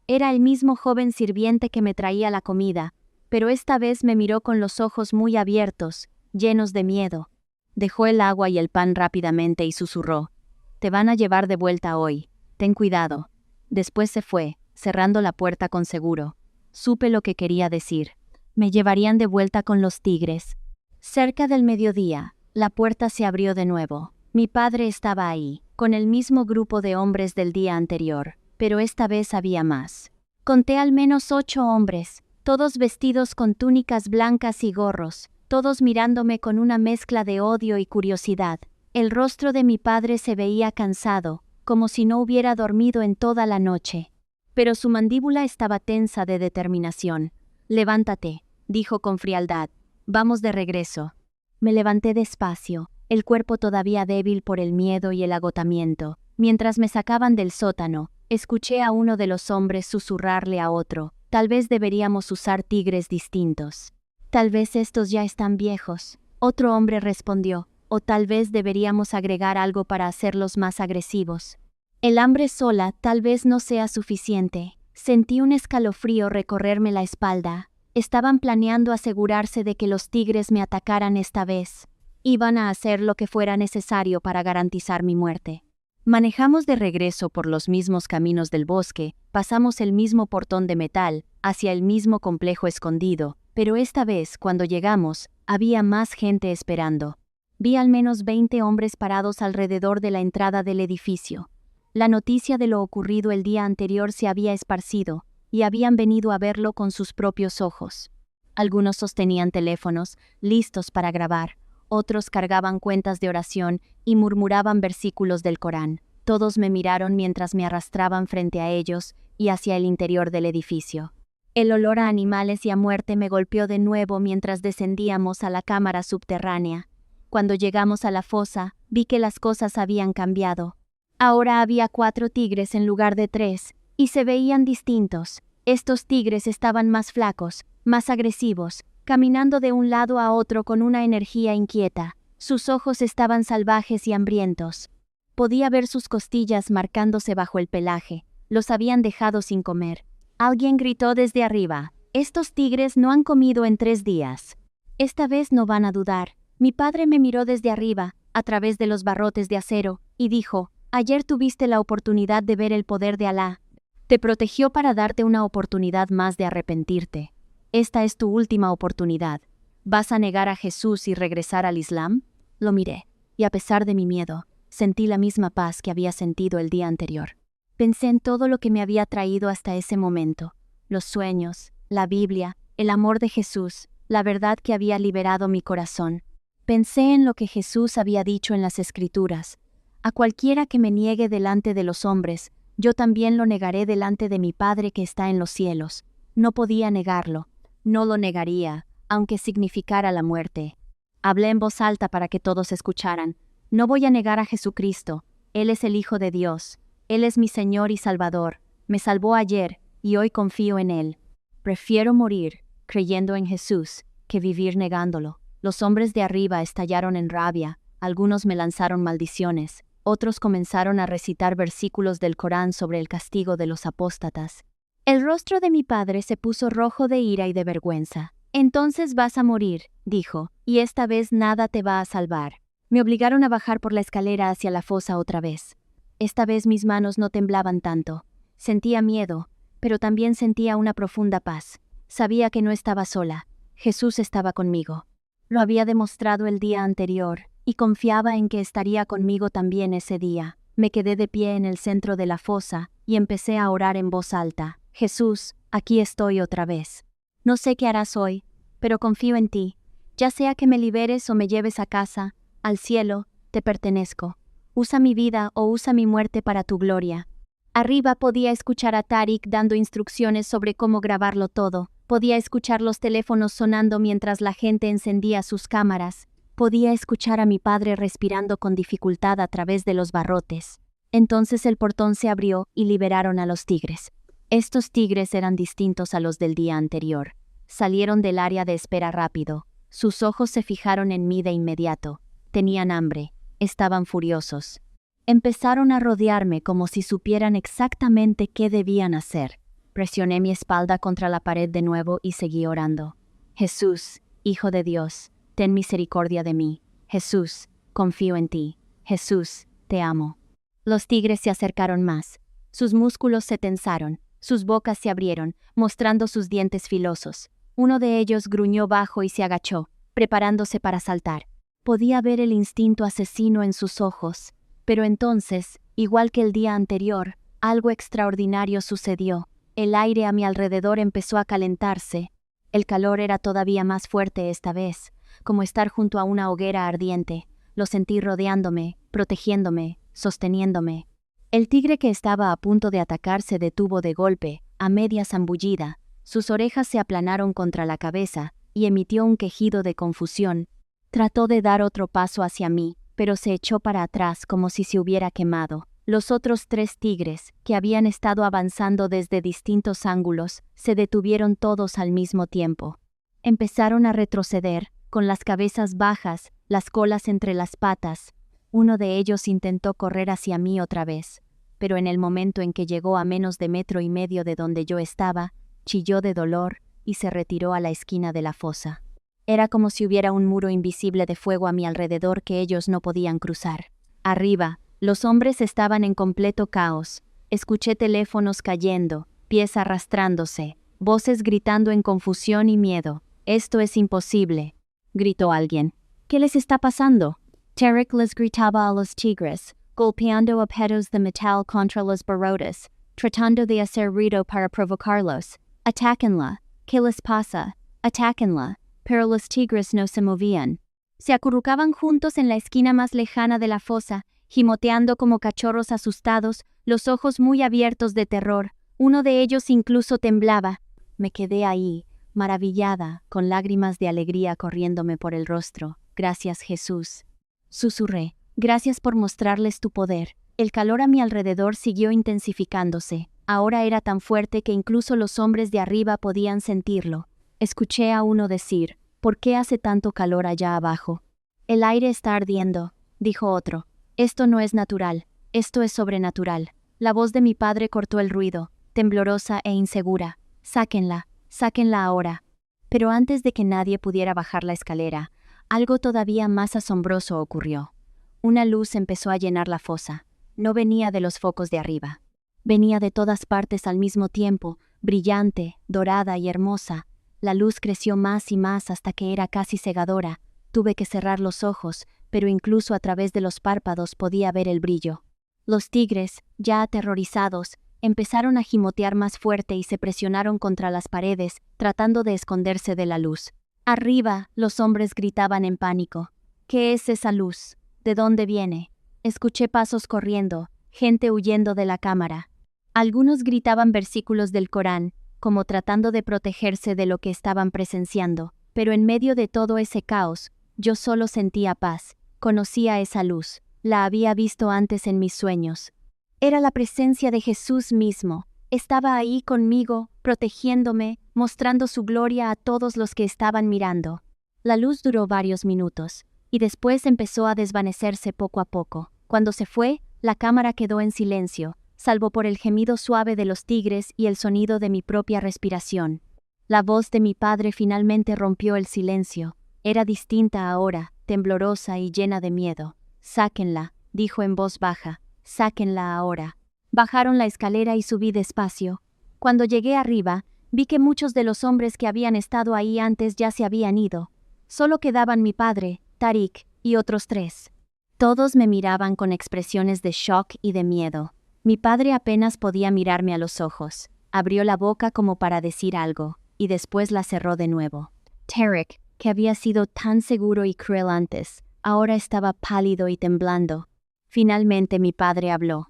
Era el mismo joven sirviente que me traía la comida, pero esta vez me miró con los ojos muy abiertos, llenos de miedo. Dejó el agua y el pan rápidamente y susurró: te van a llevar de vuelta hoy. Ten cuidado. Después se fue, cerrando la puerta con seguro. Supe lo que quería decir. Me llevarían de vuelta con los tigres. Cerca del mediodía, la puerta se abrió de nuevo. Mi padre estaba ahí, con el mismo grupo de hombres del día anterior, pero esta vez había más. Conté al menos 8 hombres, todos vestidos con túnicas blancas y gorros, todos mirándome con una mezcla de odio y curiosidad. El rostro de mi padre se veía cansado, como si no hubiera dormido en toda la noche. Pero su mandíbula estaba tensa de determinación. Levántate, dijo con frialdad. Vamos de regreso. Me levanté despacio, el cuerpo todavía débil por el miedo y el agotamiento. Mientras me sacaban del sótano, escuché a uno de los hombres susurrarle a otro: tal vez deberíamos usar tigres distintos. Tal vez estos ya están viejos. Otro hombre respondió: o tal vez deberíamos agregar algo para hacerlos más agresivos. El hambre sola tal vez no sea suficiente. Sentí un escalofrío recorrerme la espalda. Estaban planeando asegurarse de que los tigres me atacaran esta vez. Iban a hacer lo que fuera necesario para garantizar mi muerte. Manejamos de regreso por los mismos caminos del bosque, pasamos el mismo portón de metal, hacia el mismo complejo escondido, pero esta vez, cuando llegamos, había más gente esperando. Vi al menos 20 hombres parados alrededor de la entrada del edificio. La noticia de lo ocurrido el día anterior se había esparcido, y habían venido a verlo con sus propios ojos. Algunos sostenían teléfonos, listos para grabar, otros cargaban cuentas de oración y murmuraban versículos del Corán. Todos me miraron mientras me arrastraban frente a ellos y hacia el interior del edificio. El olor a animales y a muerte me golpeó de nuevo mientras descendíamos a la cámara subterránea. Cuando llegamos a la fosa, vi que las cosas habían cambiado. Ahora había 4 tigres en lugar de 3, y se veían distintos. Estos tigres estaban más flacos, más agresivos, caminando de un lado a otro con una energía inquieta. Sus ojos estaban salvajes y hambrientos. Podía ver sus costillas marcándose bajo el pelaje. Los habían dejado sin comer. Alguien gritó desde arriba: estos tigres no han comido en 3 días. Esta vez no van a dudar. Mi padre me miró desde arriba, a través de los barrotes de acero, y dijo: ayer tuviste la oportunidad de ver el poder de Alá. Te protegió para darte una oportunidad más de arrepentirte. Esta es tu última oportunidad. ¿Vas a negar a Jesús y regresar al Islam? Lo miré, y a pesar de mi miedo, sentí la misma paz que había sentido el día anterior. Pensé en todo lo que me había traído hasta ese momento: los sueños, la Biblia, el amor de Jesús, la verdad que había liberado mi corazón. Pensé en lo que Jesús había dicho en las Escrituras: a cualquiera que me niegue delante de los hombres, yo también lo negaré delante de mi Padre que está en los cielos. No podía negarlo, no lo negaría, aunque significara la muerte. Hablé en voz alta para que todos escucharan: no voy a negar a Jesucristo. Él es el Hijo de Dios. Él es mi Señor y Salvador. Me salvó ayer, y hoy confío en Él. Prefiero morir creyendo en Jesús que vivir negándolo. Los hombres de arriba estallaron en rabia, algunos me lanzaron maldiciones, otros comenzaron a recitar versículos del Corán sobre el castigo de los apóstatas. El rostro de mi padre se puso rojo de ira y de vergüenza. Entonces vas a morir, dijo, y esta vez nada te va a salvar. Me obligaron a bajar por la escalera hacia la fosa otra vez. Esta vez mis manos no temblaban tanto. Sentía miedo, pero también sentía una profunda paz. Sabía que no estaba sola. Jesús estaba conmigo. Lo había demostrado el día anterior, y confiaba en que estaría conmigo también ese día. Me quedé de pie en el centro de la fosa, y empecé a orar en voz alta. Jesús, aquí estoy otra vez. No sé qué harás hoy, pero confío en ti. Ya sea que me liberes o me lleves a casa, al cielo, te pertenezco. Usa mi vida o usa mi muerte para tu gloria. Arriba podía escuchar a Tariq dando instrucciones sobre cómo grabarlo todo. Podía escuchar los teléfonos sonando mientras la gente encendía sus cámaras. Podía escuchar a mi padre respirando con dificultad a través de los barrotes. Entonces el portón se abrió y liberaron a los tigres. Estos tigres eran distintos a los del día anterior. Salieron del área de espera rápido. Sus ojos se fijaron en mí de inmediato. Tenían hambre. Estaban furiosos. Empezaron a rodearme como si supieran exactamente qué debían hacer. Presioné mi espalda contra la pared de nuevo y seguí orando. Jesús, Hijo de Dios, ten misericordia de mí. Jesús, confío en ti. Jesús, te amo. Los tigres se acercaron más. Sus músculos se tensaron. Sus bocas se abrieron, mostrando sus dientes filosos. Uno de ellos gruñó bajo y se agachó, preparándose para saltar. Podía ver el instinto asesino en sus ojos. Pero entonces, igual que el día anterior, algo extraordinario sucedió. El aire a mi alrededor empezó a calentarse. El calor era todavía más fuerte esta vez, como estar junto a una hoguera ardiente. Lo sentí rodeándome, protegiéndome, sosteniéndome. El tigre que estaba a punto de atacar se detuvo de golpe, a media zambullida. Sus orejas se aplanaron contra la cabeza y emitió un quejido de confusión. Trató de dar otro paso hacia mí, pero se echó para atrás como si se hubiera quemado. Los otros 3 tigres, que habían estado avanzando desde distintos ángulos, se detuvieron todos al mismo tiempo. Empezaron a retroceder, con las cabezas bajas, las colas entre las patas. Uno de ellos intentó correr hacia mí otra vez, pero en el momento en que llegó a menos de 1,5 metros de donde yo estaba, chilló de dolor y se retiró a la esquina de la fosa. Era como si hubiera un muro invisible de fuego a mi alrededor que ellos no podían cruzar. Arriba, los hombres estaban en completo caos. Escuché teléfonos cayendo, pies arrastrándose, voces gritando en confusión y miedo. «Esto es imposible», gritó alguien. «¿Qué les está pasando?» Tariq les gritaba a los tigres, golpeando a pedos de metal contra los barrotes, tratando de hacer ruido para provocarlos. «Atáquenla. ¿Qué les pasa? Atáquenla». Pero los tigres no se movían. Se acurrucaban juntos en la esquina más lejana de la fosa, gimoteando como cachorros asustados, los ojos muy abiertos de terror. Uno de ellos incluso temblaba. Me quedé ahí, maravillada, con lágrimas de alegría corriéndome por el rostro. «Gracias, Jesús», susurré. «Gracias por mostrarles tu poder». El calor a mi alrededor siguió intensificándose. Ahora era tan fuerte que incluso los hombres de arriba podían sentirlo. Escuché a uno decir, «¿Por qué hace tanto calor allá abajo?» «El aire está ardiendo», dijo otro. «Esto no es natural, esto es sobrenatural». La voz de mi padre cortó el ruido, temblorosa e insegura. «Sáquenla, sáquenla ahora». Pero antes de que nadie pudiera bajar la escalera, algo todavía más asombroso ocurrió. Una luz empezó a llenar la fosa. No venía de los focos de arriba. Venía de todas partes al mismo tiempo, brillante, dorada y hermosa. La luz creció más y más hasta que era casi cegadora. Tuve que cerrar los ojos, pero incluso a través de los párpados podía ver el brillo. Los tigres, ya aterrorizados, empezaron a gimotear más fuerte y se presionaron contra las paredes, tratando de esconderse de la luz. Arriba, los hombres gritaban en pánico. «¿Qué es esa luz? ¿De dónde viene?» Escuché pasos corriendo, gente huyendo de la cámara. Algunos gritaban versículos del Corán, como tratando de protegerse de lo que estaban presenciando, pero en medio de todo ese caos, yo solo sentía paz. Conocía esa luz, la había visto antes en mis sueños. Era la presencia de Jesús mismo. Estaba ahí conmigo, protegiéndome, mostrando su gloria a todos los que estaban mirando. La luz duró varios minutos, y después empezó a desvanecerse poco a poco. Cuando se fue, la cámara quedó en silencio, salvo por el gemido suave de los tigres y el sonido de mi propia respiración. La voz de mi padre finalmente rompió el silencio. Era distinta ahora, temblorosa y llena de miedo. «Sáquenla», dijo en voz baja, «sáquenla ahora». Bajaron la escalera y subí despacio. Cuando llegué arriba, vi que muchos de los hombres que habían estado ahí antes ya se habían ido. Solo quedaban mi padre, Tariq, y otros 3. Todos me miraban con expresiones de shock y de miedo. Mi padre apenas podía mirarme a los ojos. Abrió la boca como para decir algo, y después la cerró de nuevo. Tariq, que había sido tan seguro y cruel antes, ahora estaba pálido y temblando. Finalmente mi padre habló.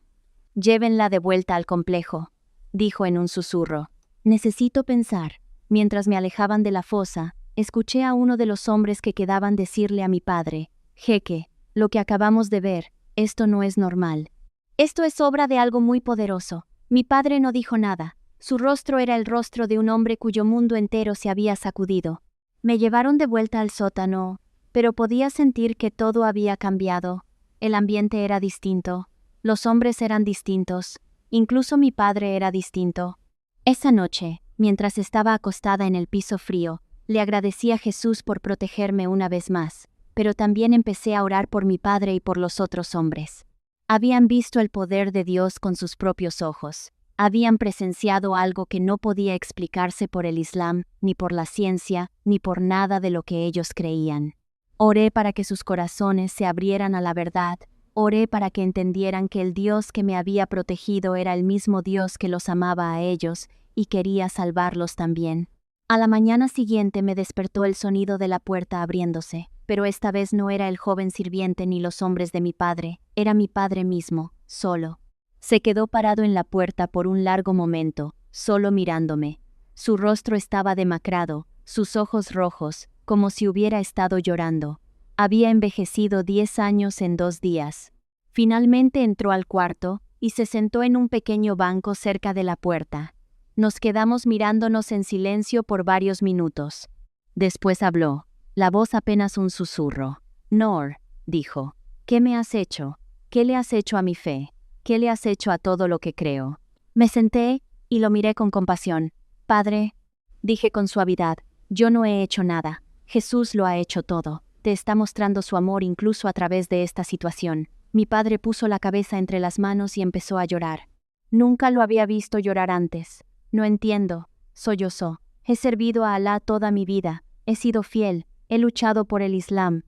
«Llévenla de vuelta al complejo», dijo en un susurro. Necesito pensar. Mientras me alejaban de la fosa, escuché a uno de los hombres que quedaban decirle a mi padre: «Jeque, lo que acabamos de ver, esto no es normal. Esto es obra de algo muy poderoso». Mi padre no dijo nada. Su rostro era el rostro de un hombre cuyo mundo entero se había sacudido. Me llevaron de vuelta al sótano, pero podía sentir que todo había cambiado. El ambiente era distinto. Los hombres eran distintos. Incluso mi padre era distinto. Esa noche, mientras estaba acostada en el piso frío, le agradecí a Jesús por protegerme una vez más, pero también empecé a orar por mi padre y por los otros hombres. Habían visto el poder de Dios con sus propios ojos. Habían presenciado algo que no podía explicarse por el Islam, ni por la ciencia, ni por nada de lo que ellos creían. Oré para que sus corazones se abrieran a la verdad. Oré para que entendieran que el Dios que me había protegido era el mismo Dios que los amaba a ellos y quería salvarlos también. A la mañana siguiente me despertó el sonido de la puerta abriéndose, pero esta vez no era el joven sirviente ni los hombres de mi padre, era mi padre mismo, solo. Se quedó parado en la puerta por un largo momento, solo mirándome. Su rostro estaba demacrado, sus ojos rojos, como si hubiera estado llorando. Había envejecido 10 años en 2 días. Finalmente entró al cuarto y se sentó en un pequeño banco cerca de la puerta. Nos quedamos mirándonos en silencio por varios minutos. Después habló, la voz apenas un susurro. «Noor», dijo, «¿qué me has hecho? ¿Qué le has hecho a mi fe? ¿Qué le has hecho a todo lo que creo?» Me senté y lo miré con compasión. «Padre», dije con suavidad, «yo no he hecho nada. Jesús lo ha hecho todo. Te está mostrando su amor incluso a través de esta situación». Mi padre puso la cabeza entre las manos y empezó a llorar. Nunca lo había visto llorar antes. «No entiendo», sollozó. «He servido a Alá toda mi vida. He sido fiel. He luchado por el Islam.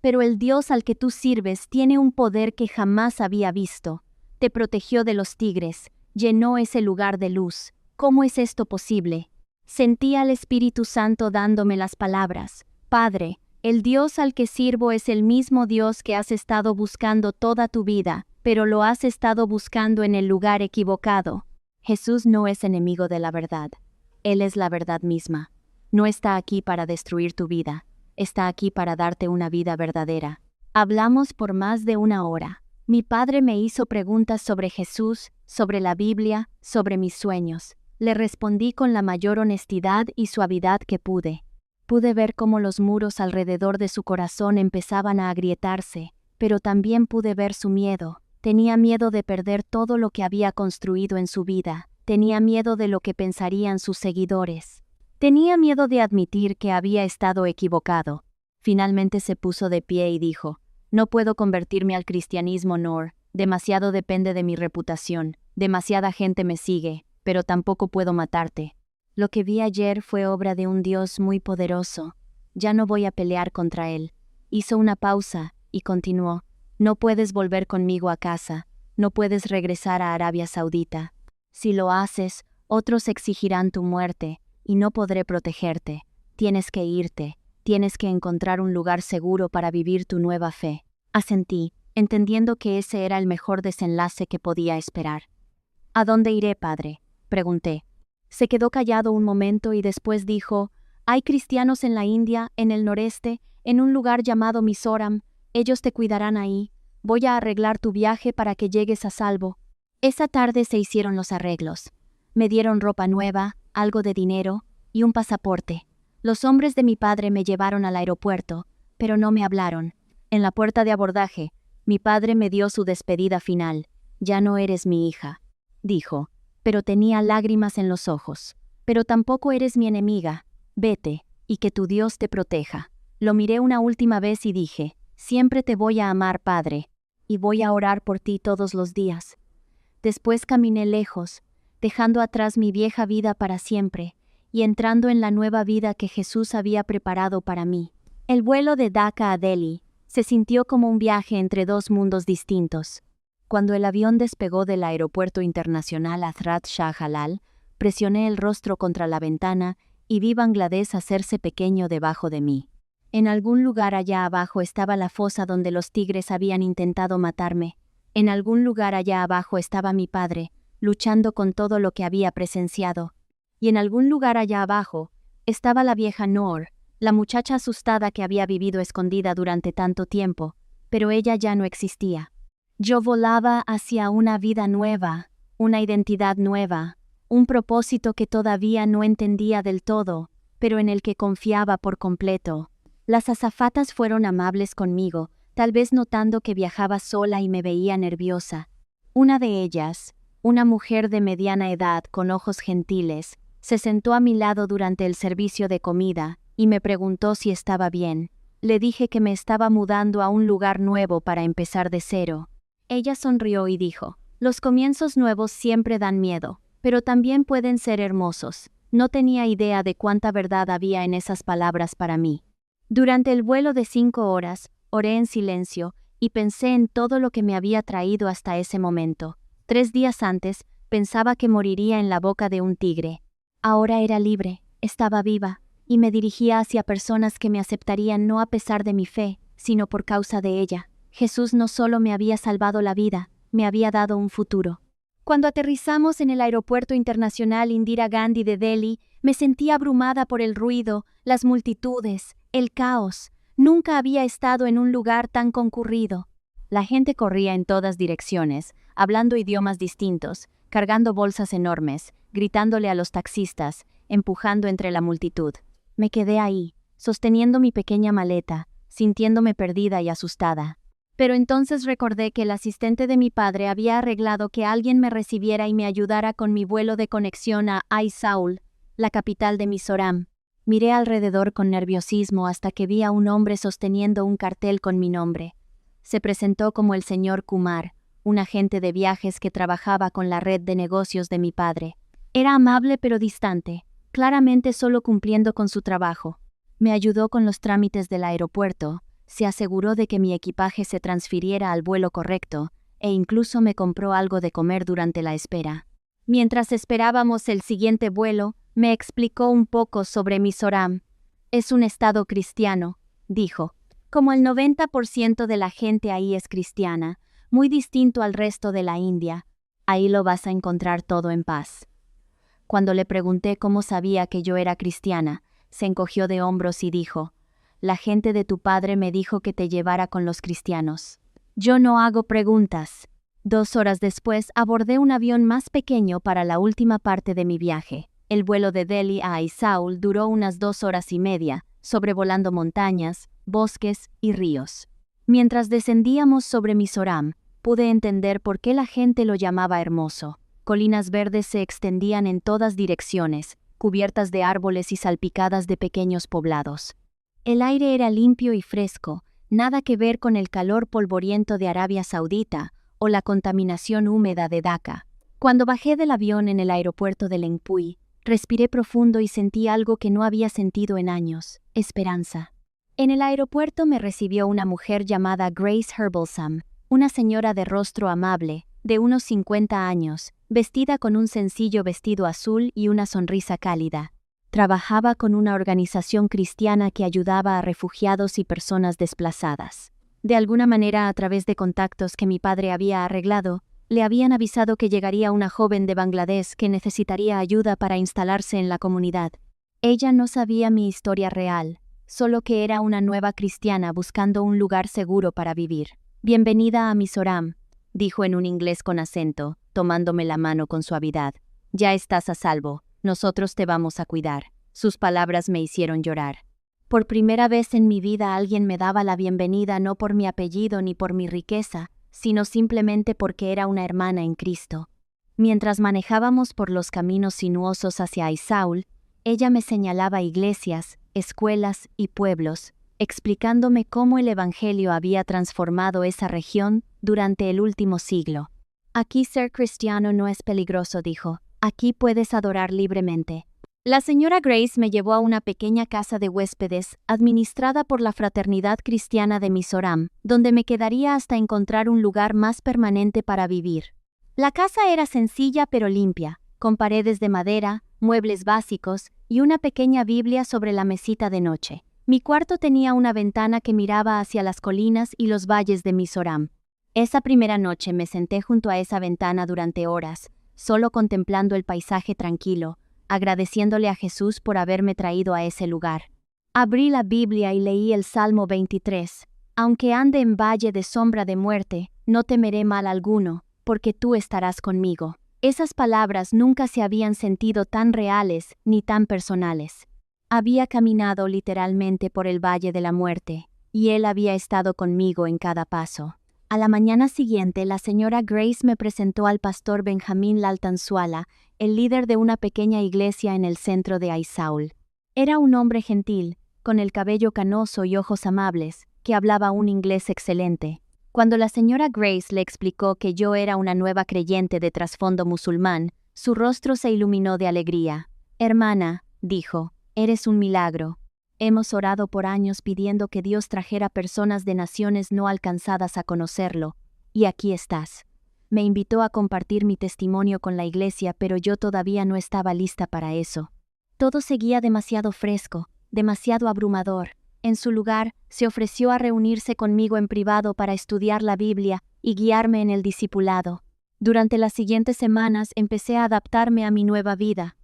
Pero el Dios al que tú sirves tiene un poder que jamás había visto. Te protegió de los tigres. Llenó ese lugar de luz. ¿Cómo es esto posible?» Sentí al Espíritu Santo dándome las palabras. «Padre, el Dios al que sirvo es el mismo Dios que has estado buscando toda tu vida, pero lo has estado buscando en el lugar equivocado». Jesús no es enemigo de la verdad. Él es la verdad misma. No está aquí para destruir tu vida. Está aquí para darte una vida verdadera. Hablamos por más de 1 hora. Mi padre me hizo preguntas sobre Jesús, sobre la Biblia, sobre mis sueños. Le respondí con la mayor honestidad y suavidad que pude. Pude ver cómo los muros alrededor de su corazón empezaban a agrietarse, pero también pude ver su miedo. Tenía miedo de perder todo lo que había construido en su vida. Tenía miedo de lo que pensarían sus seguidores. Tenía miedo de admitir que había estado equivocado. Finalmente se puso de pie y dijo, «No puedo convertirme al cristianismo, Noor. Demasiado depende de mi reputación. Demasiada gente me sigue, pero tampoco puedo matarte. Lo que vi ayer fue obra de un Dios muy poderoso. Ya no voy a pelear contra él». Hizo una pausa y continuó, «No puedes volver conmigo a casa. No puedes regresar a Arabia Saudita. Si lo haces, otros exigirán tu muerte y no podré protegerte. Tienes que irte. Tienes que encontrar un lugar seguro para vivir tu nueva fe». Asentí, entendiendo que ese era el mejor desenlace que podía esperar. «¿A dónde iré, padre?», pregunté. Se quedó callado un momento y después dijo, «Hay cristianos en la India, en el noreste, en un lugar llamado Mizoram. Ellos te cuidarán ahí. Voy a arreglar tu viaje para que llegues a salvo». Esa tarde se hicieron los arreglos. Me dieron ropa nueva, algo de dinero y un pasaporte. Los hombres de mi padre me llevaron al aeropuerto, pero no me hablaron. En la puerta de abordaje, mi padre me dio su despedida final. Ya no eres mi hija, dijo, pero tenía lágrimas en los ojos. Pero tampoco eres mi enemiga. Vete, y que tu Dios te proteja. Lo miré una última vez y dije, siempre te voy a amar, Padre, y voy a orar por ti todos los días. Después caminé lejos, dejando atrás mi vieja vida para siempre, y entrando en la nueva vida que Jesús había preparado para mí. El vuelo de Dhaka a Delhi se sintió como un viaje entre dos mundos distintos. Cuando el avión despegó del aeropuerto internacional Hazrat Shah Jalal, presioné el rostro contra la ventana y vi Bangladesh hacerse pequeño debajo de mí. En algún lugar allá abajo estaba la fosa donde los tigres habían intentado matarme. En algún lugar allá abajo estaba mi padre, luchando con todo lo que había presenciado. Y en algún lugar allá abajo estaba la vieja Noor, la muchacha asustada que había vivido escondida durante tanto tiempo, pero ella ya no existía. Yo volaba hacia una vida nueva, una identidad nueva, un propósito que todavía no entendía del todo, pero en el que confiaba por completo. Las azafatas fueron amables conmigo, tal vez notando que viajaba sola y me veía nerviosa. Una de ellas, una mujer de mediana edad con ojos gentiles, se sentó a mi lado durante el servicio de comida y me preguntó si estaba bien. Le dije que me estaba mudando a un lugar nuevo para empezar de cero. Ella sonrió y dijo, los comienzos nuevos siempre dan miedo, pero también pueden ser hermosos. No tenía idea de cuánta verdad había en esas palabras para mí. Durante el vuelo de 5 horas, oré en silencio y pensé en todo lo que me había traído hasta ese momento. 3 días antes, pensaba que moriría en la boca de un tigre. Ahora era libre, estaba viva, y me dirigía hacia personas que me aceptarían no a pesar de mi fe, sino por causa de ella. Jesús no solo me había salvado la vida, me había dado un futuro. Cuando aterrizamos en el Aeropuerto Internacional Indira Gandhi de Delhi, me sentí abrumada por el ruido, las multitudes, el caos. Nunca había estado en un lugar tan concurrido. La gente corría en todas direcciones, hablando idiomas distintos, cargando bolsas enormes, gritándole a los taxistas, empujando entre la multitud. Me quedé ahí, sosteniendo mi pequeña maleta, sintiéndome perdida y asustada. Pero entonces recordé que el asistente de mi padre había arreglado que alguien me recibiera y me ayudara con mi vuelo de conexión a Aizawl, la capital de Mizoram. Miré alrededor con nerviosismo hasta que vi a un hombre sosteniendo un cartel con mi nombre. Se presentó como el señor Kumar, un agente de viajes que trabajaba con la red de negocios de mi padre. Era amable pero distante, claramente solo cumpliendo con su trabajo. Me ayudó con los trámites del aeropuerto, se aseguró de que mi equipaje se transfiriera al vuelo correcto, e incluso me compró algo de comer durante la espera. Mientras esperábamos el siguiente vuelo, me explicó un poco sobre Mizoram. Es un estado cristiano, dijo. Como el 90% de la gente ahí es cristiana, muy distinto al resto de la India, ahí lo vas a encontrar todo en paz. Cuando le pregunté cómo sabía que yo era cristiana, se encogió de hombros y dijo, la gente de tu padre me dijo que te llevara con los cristianos. Yo no hago preguntas. 2 horas después abordé un avión más pequeño para la última parte de mi viaje. El vuelo de Delhi a Aizawl duró unas 2 horas y media, sobrevolando montañas, bosques y ríos. Mientras descendíamos sobre Mizoram, pude entender por qué la gente lo llamaba hermoso. Colinas verdes se extendían en todas direcciones, cubiertas de árboles y salpicadas de pequeños poblados. El aire era limpio y fresco, nada que ver con el calor polvoriento de Arabia Saudita o la contaminación húmeda de Dhaka. Cuando bajé del avión en el aeropuerto de Lengpui, respiré profundo y sentí algo que no había sentido en años: esperanza. En el aeropuerto me recibió una mujer llamada Grace Herbalsam, una señora de rostro amable, de unos 50 años, vestida con un sencillo vestido azul y una sonrisa cálida. Trabajaba con una organización cristiana que ayudaba a refugiados y personas desplazadas. De alguna manera, a través de contactos que mi padre había arreglado, le habían avisado que llegaría una joven de Bangladesh que necesitaría ayuda para instalarse en la comunidad. Ella no sabía mi historia real, solo que era una nueva cristiana buscando un lugar seguro para vivir. Bienvenida a Mizoram, dijo en un inglés con acento, tomándome la mano con suavidad. Ya estás a salvo, nosotros te vamos a cuidar. Sus palabras me hicieron llorar. Por primera vez en mi vida alguien me daba la bienvenida no por mi apellido ni por mi riqueza, sino simplemente porque era una hermana en Cristo. Mientras manejábamos por los caminos sinuosos hacia Aisaul, ella me señalaba iglesias, escuelas y pueblos, explicándome cómo el Evangelio había transformado esa región durante el último siglo. Aquí ser cristiano no es peligroso, dijo. Aquí puedes adorar libremente. La señora Grace me llevó a una pequeña casa de huéspedes administrada por la Fraternidad Cristiana de Mizoram, donde me quedaría hasta encontrar un lugar más permanente para vivir. La casa era sencilla pero limpia, con paredes de madera, muebles básicos y una pequeña Biblia sobre la mesita de noche. Mi cuarto tenía una ventana que miraba hacia las colinas y los valles de Mizoram. Esa primera noche me senté junto a esa ventana durante horas, solo contemplando el paisaje tranquilo, agradeciéndole a Jesús por haberme traído a ese lugar. Abrí la Biblia y leí el Salmo 23. Aunque ande en valle de sombra de muerte, no temeré mal alguno, porque tú estarás conmigo. Esas palabras nunca se habían sentido tan reales ni tan personales. Había caminado literalmente por el valle de la muerte, y Él había estado conmigo en cada paso. A la mañana siguiente, la señora Grace me presentó al pastor Benjamín Laltanzuala, el líder de una pequeña iglesia en el centro de Aisaul. Era un hombre gentil, con el cabello canoso y ojos amables, que hablaba un inglés excelente. Cuando la señora Grace le explicó que yo era una nueva creyente de trasfondo musulmán, su rostro se iluminó de alegría. «Hermana», dijo, «eres un milagro. Hemos orado por años pidiendo que Dios trajera personas de naciones no alcanzadas a conocerlo, y aquí estás». Me invitó a compartir mi testimonio con la iglesia, pero yo todavía no estaba lista para eso. Todo seguía demasiado fresco, demasiado abrumador. En su lugar, se ofreció a reunirse conmigo en privado para estudiar la Biblia y guiarme en el discipulado. Durante las siguientes semanas empecé a adaptarme a mi nueva vida.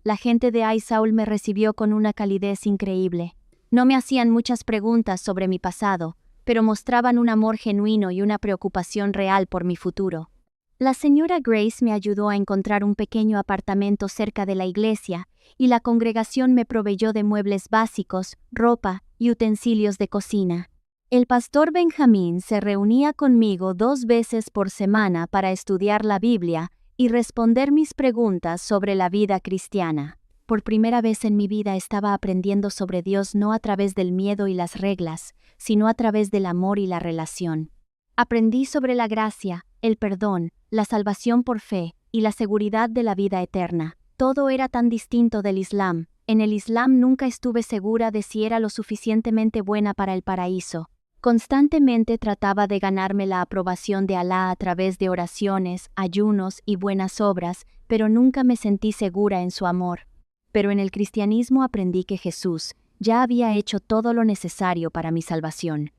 La gente de Aisaul me recibió con una calidez increíble. No me hacían muchas preguntas sobre mi pasado, pero mostraban un amor genuino y una preocupación real por mi futuro. La señora Grace me ayudó a encontrar un pequeño apartamento cerca de la iglesia, y la congregación me proveyó de muebles básicos, ropa y utensilios de cocina. El pastor Benjamín se reunía conmigo 2 veces por semana para estudiar la Biblia y responder mis preguntas sobre la vida cristiana. Por primera vez en mi vida estaba aprendiendo sobre Dios no a través del miedo y las reglas, sino a través del amor y la relación. Aprendí sobre la gracia, el perdón, la salvación por fe y la seguridad de la vida eterna. Todo era tan distinto del Islam. En el Islam nunca estuve segura de si era lo suficientemente buena para el paraíso. Constantemente trataba de ganarme la aprobación de Alá a través de oraciones, ayunos y buenas obras, pero nunca me sentí segura en su amor. Pero en el cristianismo aprendí que Jesús ya había hecho todo lo necesario para mi salvación.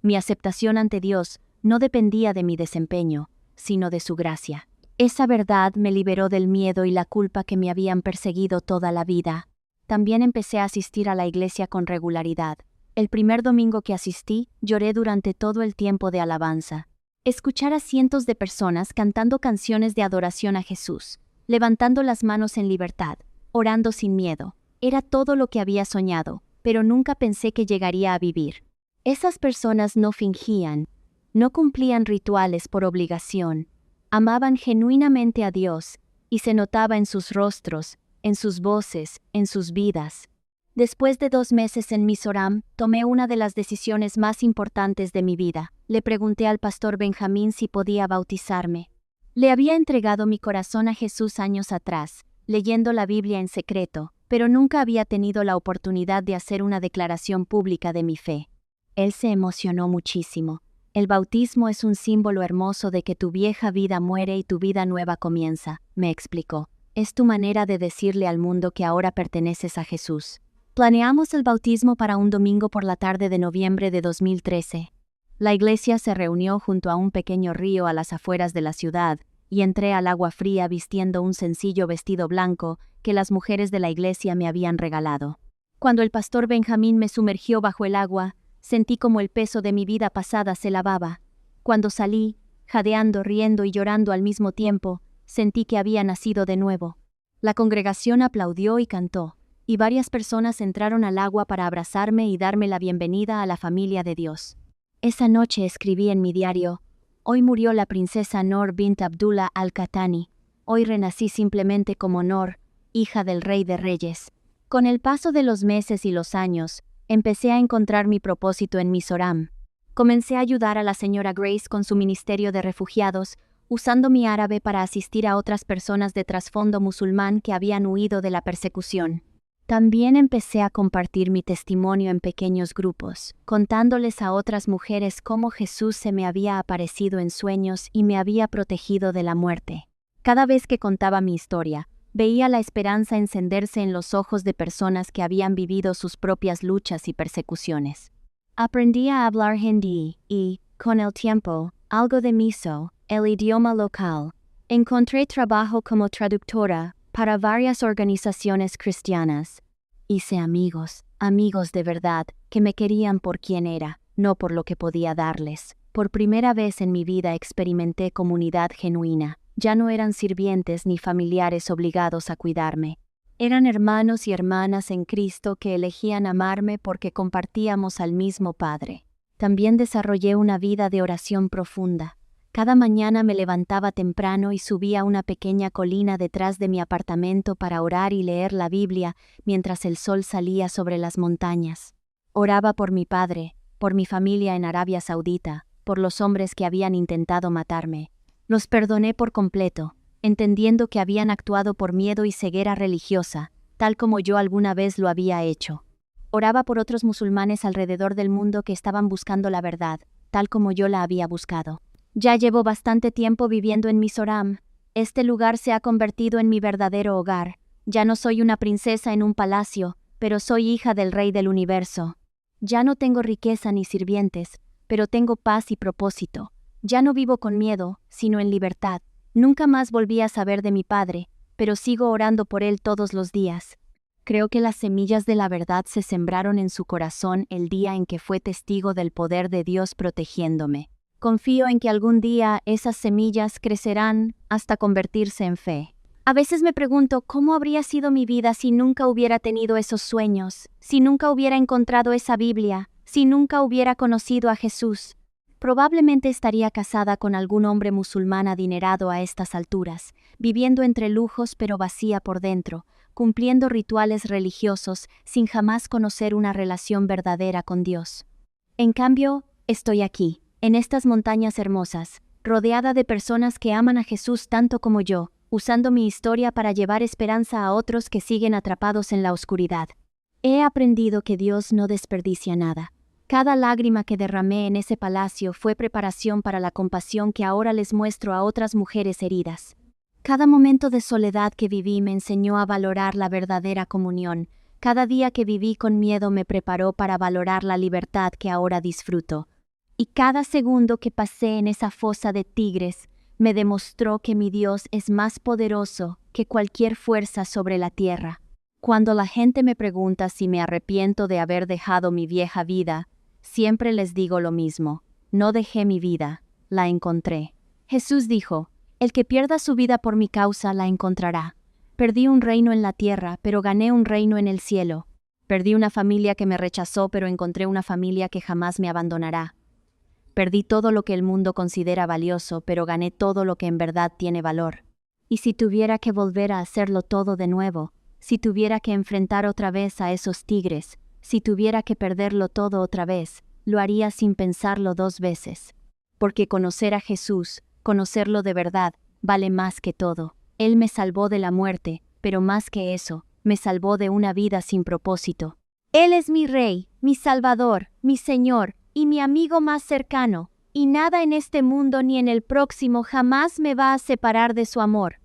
Mi aceptación ante Dios no dependía de mi desempeño, sino de su gracia. Esa verdad me liberó del miedo y la culpa que me habían perseguido toda la vida. También empecé a asistir a la iglesia con regularidad. El primer domingo que asistí, lloré durante todo el tiempo de alabanza. Escuchar a cientos de personas cantando canciones de adoración a Jesús, levantando las manos en libertad, orando sin miedo, era todo lo que había soñado, pero nunca pensé que llegaría a vivir. Esas personas no fingían, no cumplían rituales por obligación, amaban genuinamente a Dios, y se notaba en sus rostros, en sus voces, en sus vidas. Después de 2 meses en Mizoram, tomé una de las decisiones más importantes de mi vida. Le pregunté al pastor Benjamín si podía bautizarme. Le había entregado mi corazón a Jesús años atrás, leyendo la Biblia en secreto, pero nunca había tenido la oportunidad de hacer una declaración pública de mi fe. Él se emocionó muchísimo. El bautismo es un símbolo hermoso de que tu vieja vida muere y tu vida nueva comienza, me explicó. Es tu manera de decirle al mundo que ahora perteneces a Jesús. Planeamos el bautismo para un domingo por la tarde de noviembre de 2013. La iglesia se reunió junto a un pequeño río a las afueras de la ciudad, y entré al agua fría vistiendo un sencillo vestido blanco que las mujeres de la iglesia me habían regalado. Cuando el pastor Benjamín me sumergió bajo el agua, sentí como el peso de mi vida pasada se lavaba. Cuando salí, jadeando, riendo y llorando al mismo tiempo, sentí que había nacido de nuevo. La congregación aplaudió y cantó. y varias personas entraron al agua para abrazarme y darme la bienvenida a la familia de Dios. Esa noche escribí en mi diario: hoy murió la princesa Noor bint Abdullah al-Qahtani. Hoy renací simplemente como Noor, hija del Rey de Reyes. Con el paso de los meses y los años, empecé a encontrar mi propósito en Mizoram. Comencé a ayudar a la señora Grace con su ministerio de refugiados, usando mi árabe para asistir a otras personas de trasfondo musulmán que habían huido de la persecución. También empecé a compartir mi testimonio en pequeños grupos, contándoles a otras mujeres cómo Jesús se me había aparecido en sueños y me había protegido de la muerte. Cada vez que contaba mi historia, veía la esperanza encenderse en los ojos de personas que habían vivido sus propias luchas y persecuciones. Aprendí a hablar hindi y, con el tiempo, algo de mizo, el idioma local. Encontré trabajo como traductora para varias organizaciones cristianas. Hice amigos de verdad, que me querían por quien era, no por lo que podía darles. Por primera vez en mi vida experimenté comunidad genuina. Ya no eran sirvientes ni familiares obligados a cuidarme. Eran hermanos y hermanas en Cristo que elegían amarme porque compartíamos al mismo Padre. También desarrollé una vida de oración profunda. Cada mañana me levantaba temprano y subía a una pequeña colina detrás de mi apartamento para orar y leer la Biblia mientras el sol salía sobre las montañas. Oraba por mi padre, por mi familia en Arabia Saudita, por los hombres que habían intentado matarme. Los perdoné por completo, entendiendo que habían actuado por miedo y ceguera religiosa, tal como yo alguna vez lo había hecho. Oraba por otros musulmanes alrededor del mundo que estaban buscando la verdad, tal como yo la había buscado. Ya llevo bastante tiempo viviendo en Mizoram. Este lugar se ha convertido en mi verdadero hogar. Ya no soy una princesa en un palacio, pero soy hija del Rey del Universo. Ya no tengo riqueza ni sirvientes, pero tengo paz y propósito. Ya no vivo con miedo, sino en libertad. Nunca más volví a saber de mi padre, pero sigo orando por él todos los días. Creo que las semillas de la verdad se sembraron en su corazón el día en que fue testigo del poder de Dios protegiéndome. Confío en que algún día esas semillas crecerán hasta convertirse en fe. A veces me pregunto cómo habría sido mi vida si nunca hubiera tenido esos sueños, si nunca hubiera encontrado esa Biblia, si nunca hubiera conocido a Jesús. Probablemente estaría casada con algún hombre musulmán adinerado a estas alturas, viviendo entre lujos pero vacía por dentro, cumpliendo rituales religiosos sin jamás conocer una relación verdadera con Dios. En cambio, estoy aquí, en estas montañas hermosas, rodeada de personas que aman a Jesús tanto como yo, usando mi historia para llevar esperanza a otros que siguen atrapados en la oscuridad. He aprendido que Dios no desperdicia nada. Cada lágrima que derramé en ese palacio fue preparación para la compasión que ahora les muestro a otras mujeres heridas. Cada momento de soledad que viví me enseñó a valorar la verdadera comunión. Cada día que viví con miedo me preparó para valorar la libertad que ahora disfruto. Y cada segundo que pasé en esa fosa de tigres me demostró que mi Dios es más poderoso que cualquier fuerza sobre la tierra. Cuando la gente me pregunta si me arrepiento de haber dejado mi vieja vida, siempre les digo lo mismo: no dejé mi vida, la encontré. Jesús dijo: el que pierda su vida por mi causa la encontrará. Perdí un reino en la tierra, pero gané un reino en el cielo. Perdí una familia que me rechazó, pero encontré una familia que jamás me abandonará. Perdí todo lo que el mundo considera valioso, pero gané todo lo que en verdad tiene valor. Y si tuviera que volver a hacerlo todo de nuevo, si tuviera que enfrentar otra vez a esos tigres, si tuviera que perderlo todo otra vez, lo haría sin pensarlo dos veces. Porque conocer a Jesús, conocerlo de verdad, vale más que todo. Él me salvó de la muerte, pero más que eso, me salvó de una vida sin propósito. Él es mi Rey, mi Salvador, mi Señor, y mi amigo más cercano, y nada en este mundo ni en el próximo jamás me va a separar de su amor.